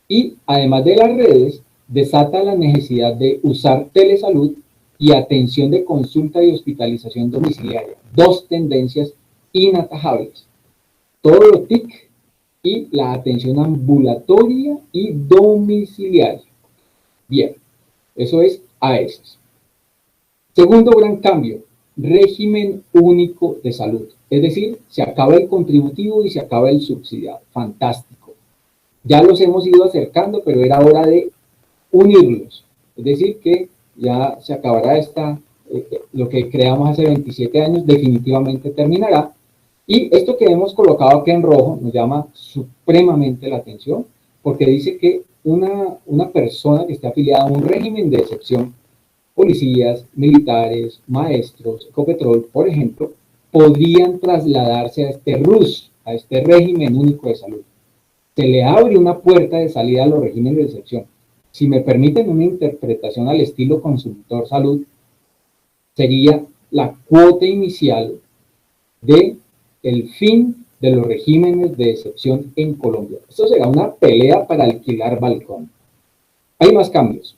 y, además de las redes, desata la necesidad de usar telesalud y atención de consulta y hospitalización domiciliaria. 2 tendencias inatajables. Todo lo TIC y la atención ambulatoria y domiciliaria. Bien, eso es AES. Segundo gran cambio, régimen único de salud. Es decir, se acaba el contributivo y se acaba el subsidiado. Fantástico. Ya los hemos ido acercando, pero era hora de unirlos. Es decir, que ya se acabará lo que creamos hace 27 años, definitivamente terminará. Y esto que hemos colocado aquí en rojo nos llama supremamente la atención, porque dice que una persona que esté afiliada a un régimen de excepción, policías, militares, maestros, Ecopetrol, por ejemplo, podrían trasladarse a este RUS, a este régimen único de salud. Se le abre una puerta de salida a los regímenes de excepción. Si me permiten una interpretación al estilo consultor salud, sería la cuota inicial de el fin de los regímenes de excepción en Colombia. Esto será una pelea para alquilar balcón. Hay más cambios.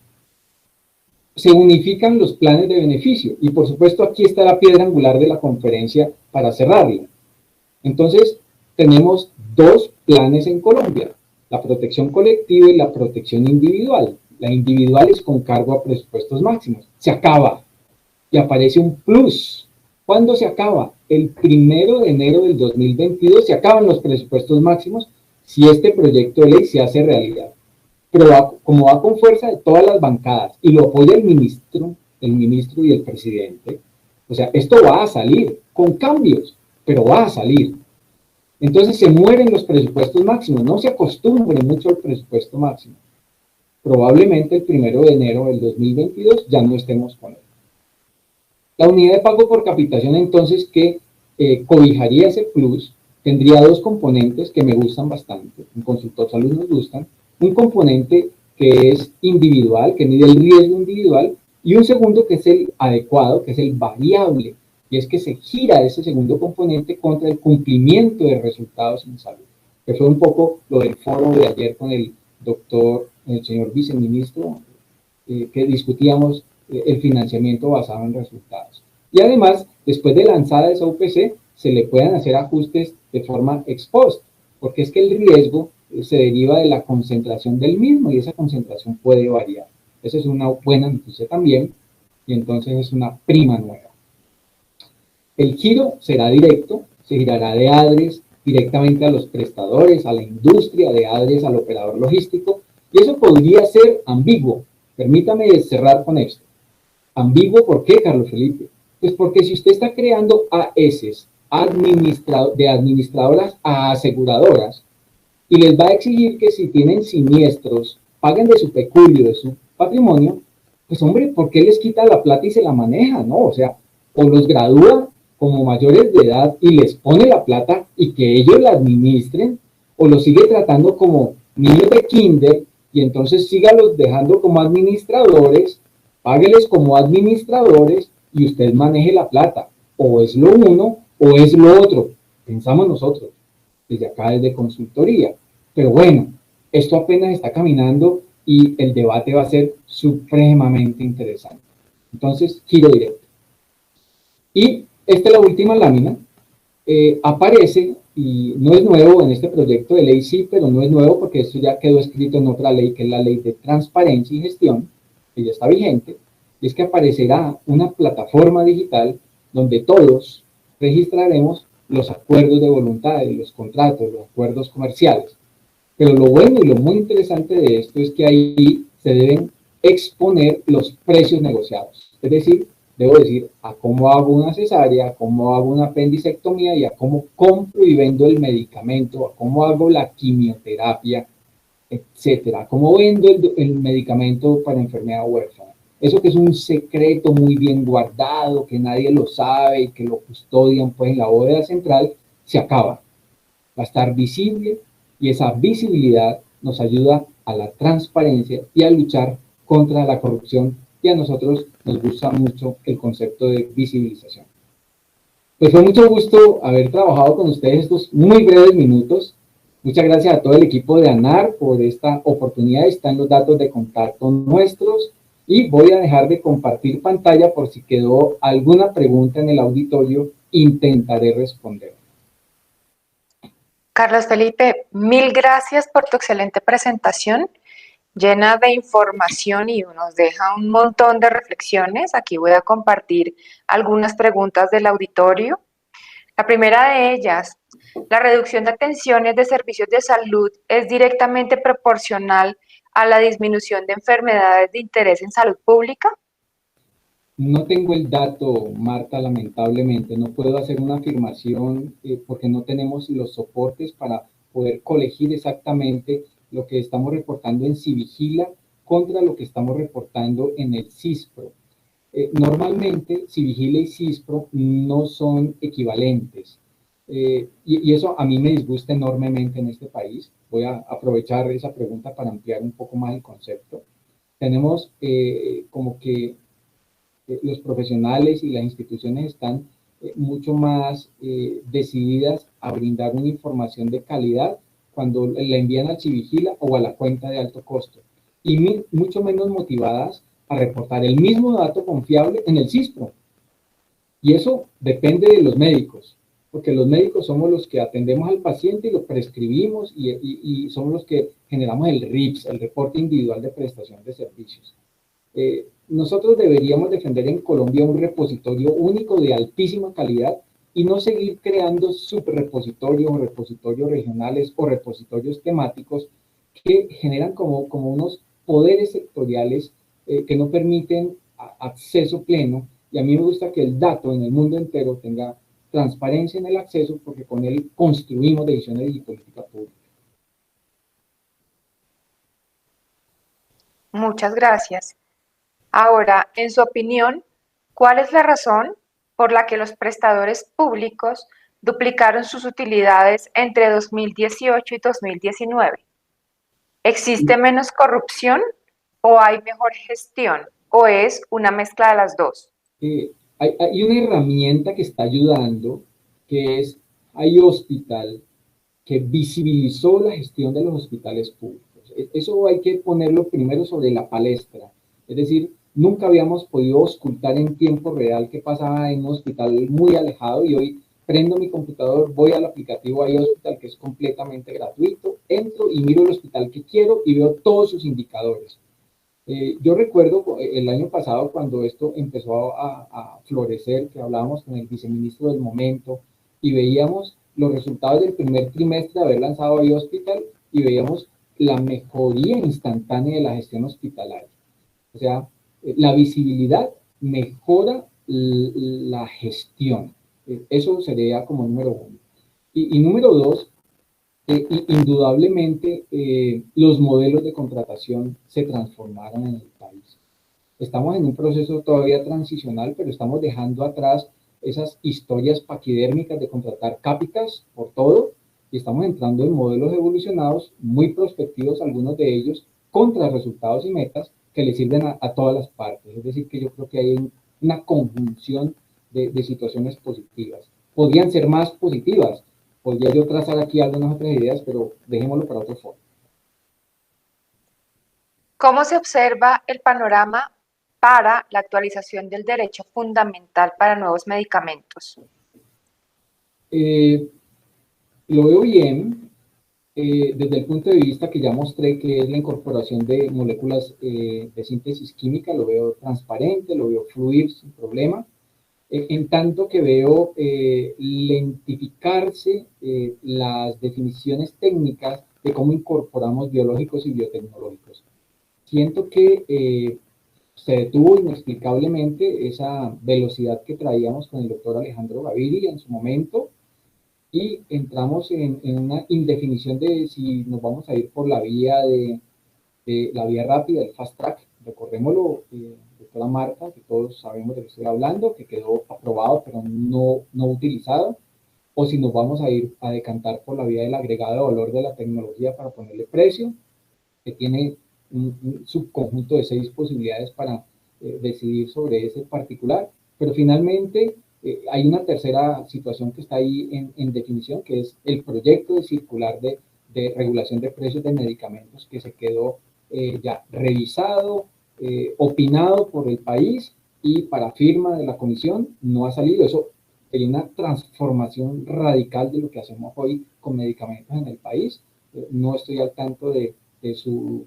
Se unifican los planes de beneficio y por supuesto aquí está la piedra angular de la conferencia para cerrarla. Entonces tenemos dos planes en Colombia, la protección colectiva y la protección individual. La individual es con cargo a presupuestos máximos, se acaba y aparece un plus. ¿Cuándo se acaba? El 1 de enero del 2022 se acaban los presupuestos máximos si este proyecto de ley se hace realidad. Pero como va con fuerza de todas las bancadas y lo apoya el ministro y el presidente, o sea, esto va a salir con cambios, pero va a salir. Entonces se mueren los presupuestos máximos, no se acostumbren mucho al presupuesto máximo. Probablemente el 1 de enero del 2022 ya no estemos con él. La unidad de pago por capitación entonces que cobijaría ese plus tendría dos componentes que me gustan bastante, en Consultor Salud nos gustan, un componente que es individual, que mide el riesgo individual, y un segundo que es el adecuado, que es el variable, y es que se gira ese segundo componente contra el cumplimiento de resultados en salud, que fue un poco lo del foro de ayer con el señor viceministro, que discutíamos el financiamiento basado en resultados. Y además, después de lanzada esa UPC, se le pueden hacer ajustes de forma ex post, porque es que el riesgo se deriva de la concentración del mismo y esa concentración puede variar. Esa es una buena noticia también y entonces es una prima nueva. El giro será directo, se girará de ADRES directamente a los prestadores, a la industria, de ADRES al operador logístico, y eso podría ser ambiguo. Permítame cerrar con esto. Ambiguo, ¿por qué, Carlos Felipe? Pues porque si usted está creando AS, de administradoras a aseguradoras, y les va a exigir que si tienen siniestros, paguen de su peculio, de su patrimonio, pues hombre, ¿por qué les quita la plata y se la maneja? No, o sea, o los gradúa como mayores de edad y les pone la plata y que ellos la administren, o los sigue tratando como niños de kinder y entonces sígalos dejando como administradores, págueles como administradores y usted maneje la plata. O es lo uno o es lo otro, pensamos nosotros, desde acá desde consultoría. Pero bueno, esto apenas está caminando y el debate va a ser supremamente interesante. Entonces, giro directo. Y esta es la última lámina. Aparece, y no es nuevo en este proyecto de ley, sí, pero no es nuevo porque esto ya quedó escrito en otra ley, que es la ley de transparencia y gestión, que ya está vigente, y es que aparecerá una plataforma digital donde todos registraremos los acuerdos de voluntades, los contratos, los acuerdos comerciales. Pero lo bueno y lo muy interesante de esto es que ahí se deben exponer los precios negociados. Es decir, debo decir a cómo hago una cesárea, a cómo hago una apendicectomía y a cómo compro y vendo el medicamento, a cómo hago la quimioterapia, etcétera. A cómo vendo el medicamento para enfermedad huérfana. Eso que es un secreto muy bien guardado, que nadie lo sabe y que lo custodian pues en la bóveda central, se acaba. Va a estar visible y esa visibilidad nos ayuda a la transparencia y a luchar contra la corrupción, y a nosotros nos gusta mucho el concepto de visibilización. Pues fue mucho gusto haber trabajado con ustedes estos muy breves minutos. Muchas gracias a todo el equipo de ANAR por esta oportunidad. Están los datos de contacto nuestros y voy a dejar de compartir pantalla por si quedó alguna pregunta en el auditorio. Intentaré responder. Carlos Felipe, mil gracias por tu excelente presentación, llena de información y nos deja un montón de reflexiones. Aquí voy a compartir algunas preguntas del auditorio. La primera de ellas, ¿la reducción de atenciones de servicios de salud es directamente proporcional a la disminución de enfermedades de interés en salud pública? No tengo el dato, Marta, lamentablemente. No puedo hacer una afirmación porque no tenemos los soportes para poder colegir exactamente lo que estamos reportando en Civigila contra lo que estamos reportando en el CISPRO. Normalmente, Civigila y CISPRO no son equivalentes. Y eso a mí me disgusta enormemente en este país. Voy a aprovechar esa pregunta para ampliar un poco más el concepto. Tenemos como que los profesionales y las instituciones están mucho más decididas a brindar una información de calidad cuando la envían al Civigila o a la cuenta de alto costo, y mucho menos motivadas a reportar el mismo dato confiable en el CISPRO. Y eso depende de los médicos, porque los médicos somos los que atendemos al paciente y lo prescribimos, y somos los que generamos el RIPS, el reporte individual de prestación de servicios. Nosotros deberíamos defender en Colombia un repositorio único de altísima calidad y no seguir creando subrepositorios o repositorios regionales o repositorios temáticos que generan como unos poderes sectoriales que no permiten acceso pleno. Y a mí me gusta que el dato en el mundo entero tenga transparencia en el acceso, porque con él construimos decisiones y política pública. Muchas gracias. Ahora, en su opinión, ¿cuál es la razón por la que los prestadores públicos duplicaron sus utilidades entre 2018 y 2019? ¿Existe menos corrupción o hay mejor gestión o es una mezcla de las dos? Hay una herramienta que está ayudando, que es iHospital, que visibilizó la gestión de los hospitales públicos. Eso hay que ponerlo primero sobre la palestra. Es decir, nunca habíamos podido auscultar en tiempo real qué pasaba en un hospital muy alejado, y hoy prendo mi computador, voy al aplicativo iHospital, que es completamente gratuito, entro y miro el hospital que quiero y veo todos sus indicadores. Yo recuerdo el año pasado, cuando esto empezó a florecer, que hablábamos con el viceministro del momento y veíamos los resultados del primer trimestre de haber lanzado iHospital, y veíamos la mejoría instantánea de la gestión hospitalaria. O sea, la visibilidad mejora la gestión. Eso sería como número uno. Y número dos, indudablemente los modelos de contratación se transformaron en el país. Estamos en un proceso todavía transicional, pero estamos dejando atrás esas historias paquidérmicas de contratar cápitas por todo, y estamos entrando en modelos evolucionados, muy prospectivos algunos de ellos, contra resultados y metas que le sirven a todas las partes. Es decir, que yo creo que hay una conjunción de situaciones positivas. Podrían ser más positivas. Podría yo trazar aquí algunas otras ideas, pero dejémoslo para otro foro. ¿Cómo se observa el panorama para la actualización del derecho fundamental para nuevos medicamentos? Lo veo bien desde el punto de vista que ya mostré, que es la incorporación de moléculas de síntesis química. Lo veo transparente, lo veo fluir sin problema. En tanto que veo lentificarse las definiciones técnicas de cómo incorporamos biológicos y biotecnológicos. Siento que se detuvo inexplicablemente esa velocidad que traíamos con el doctor Alejandro Gaviria en su momento, y entramos en una indefinición de si nos vamos a ir por la vía la vía rápida, el fast track. Recordémoslo, doctora Marta, que todos sabemos de qué estoy hablando, que quedó aprobado pero no utilizado, o si nos vamos a ir a decantar por la vía del agregado de valor de la tecnología para ponerle precio, que tiene un subconjunto de 6 posibilidades para decidir sobre ese particular. Pero finalmente hay una tercera situación que está ahí en definición, que es el proyecto de circular de regulación de precios de medicamentos, que se quedó ya revisado, opinado por el país, y para firma de la comisión no ha salido. Eso sería una transformación radical de lo que hacemos hoy con medicamentos en el país. No estoy al tanto de su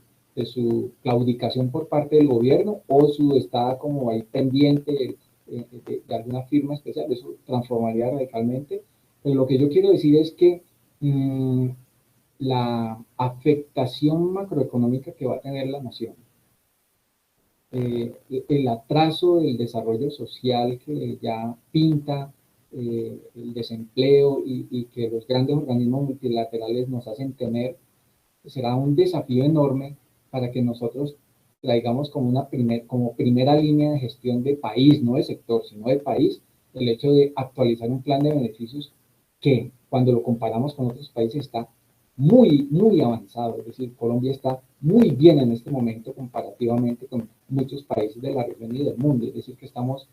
claudicación por parte del gobierno, o su está como ahí pendiente de alguna firma especial. Eso transformaría radicalmente. Pero lo que yo quiero decir es que la afectación macroeconómica que va a tener la nación, el atraso del desarrollo social que ya pinta, el desempleo y que los grandes organismos multilaterales nos hacen temer, será un desafío enorme para que nosotros traigamos como primera línea de gestión de país, no de sector, sino de país, el hecho de actualizar un plan de beneficios que, cuando lo comparamos con otros países, está muy avanzado. Es decir, Colombia está muy bien en este momento comparativamente con muchos países de la región y del mundo. Es decir, que estamos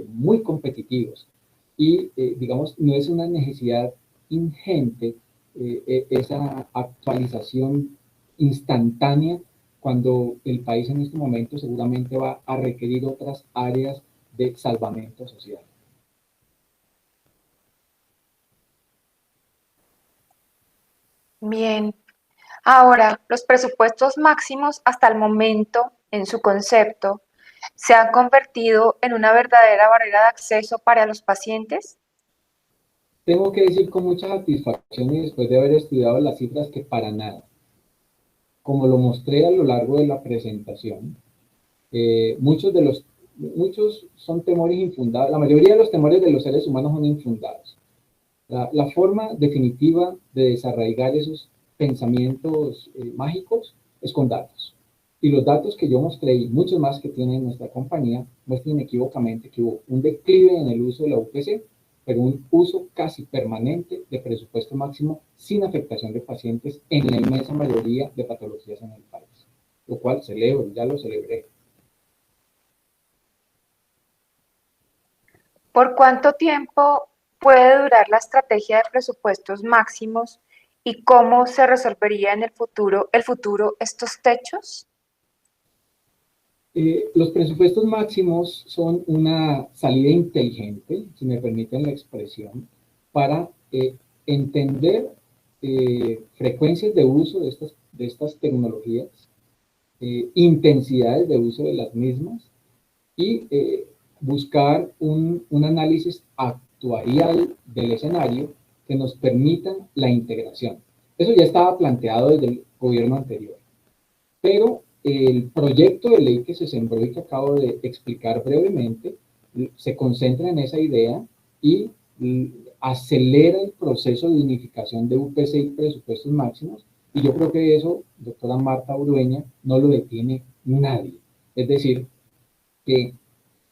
muy competitivos. Y, digamos, no es una necesidad ingente esa actualización instantánea cuando el país en este momento seguramente va a requerir otras áreas de salvamento social. Bien. Ahora, los presupuestos máximos hasta el momento, en su concepto, ¿se han convertido en una verdadera barrera de acceso para los pacientes? Tengo que decir con mucha satisfacción y después de haber estudiado las cifras que para nada. Como lo mostré a lo largo de la presentación, muchos son temores infundados. La mayoría de los temores de los seres humanos son infundados. La forma definitiva de desarraigar esos pensamientos mágicos es con datos. Y los datos que yo mostré, y muchos más que tiene nuestra compañía, muestran inequívocamente que hubo un declive en el uso de la UPC, pero un uso casi permanente de presupuesto máximo sin afectación de pacientes en la inmensa mayoría de patologías en el país. Lo cual celebro, ya lo celebré. ¿Por cuánto tiempo puede durar la estrategia de presupuestos máximos y cómo se resolvería en el futuro estos techos? Los presupuestos máximos son una salida inteligente, si me permiten la expresión, para entender frecuencias de uso de estas tecnologías, intensidades de uso de las mismas y buscar un análisis actuarial del escenario que nos permita la integración. Eso ya estaba planteado desde el gobierno anterior, pero el proyecto de ley que se sembró y que acabo de explicar brevemente se concentra en esa idea y acelera el proceso de unificación de UPC y presupuestos máximos, y yo creo que eso, doctora Marta Urueña, no lo detiene nadie. Es decir, que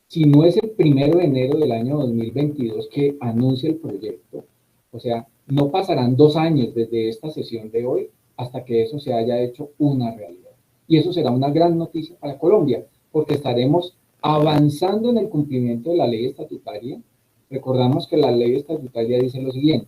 si no es el 1 de enero del año 2022 que anuncia el proyecto, o sea, no pasarán 2 años desde esta sesión de hoy hasta que eso se haya hecho una realidad. Y eso será una gran noticia para Colombia, porque estaremos avanzando en el cumplimiento de la ley estatutaria. Recordamos que la ley estatutaria dice lo siguiente,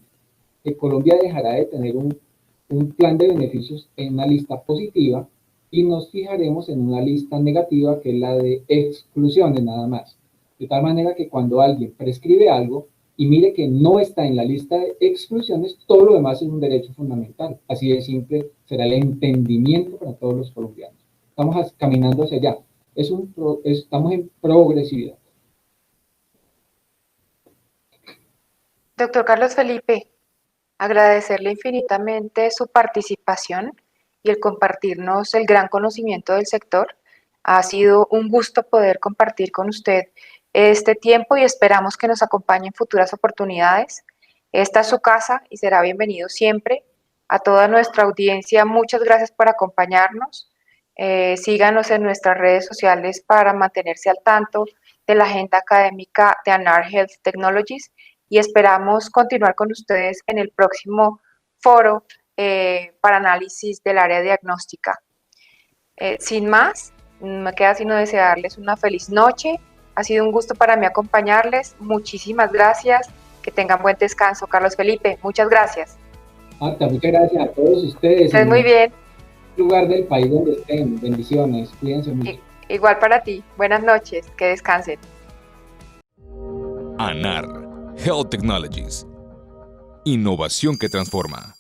que Colombia dejará de tener un plan de beneficios en una lista positiva y nos fijaremos en una lista negativa que es la de exclusiones nada más. De tal manera que cuando alguien prescribe algo y mire que no está en la lista de exclusiones, todo lo demás es un derecho fundamental. Así de simple será el entendimiento para todos los colombianos. Estamos caminando hacia allá. Estamos en progresividad. Doctor Carlos Felipe, agradecerle infinitamente su participación y el compartirnos el gran conocimiento del sector. Ha sido un gusto poder compartir con usted este tiempo y esperamos que nos acompañe en futuras oportunidades. Esta es su casa y será bienvenido siempre. A toda nuestra audiencia, muchas gracias por acompañarnos. Síganos en nuestras redes sociales para mantenerse al tanto de la agenda académica de ANAR Health Technologies y esperamos continuar con ustedes en el próximo foro para análisis del área diagnóstica. Sin más, me queda sino desearles una feliz noche. Ha sido un gusto para mí acompañarles. Muchísimas gracias. Que tengan buen descanso. Carlos Felipe, muchas gracias. Marta, muchas gracias a todos ustedes. Estén muy bien. Lugar del país donde estén. Bendiciones. Cuídense mucho. Igual para ti. Buenas noches. Que descansen. ANAR Health Technologies. Innovación que transforma.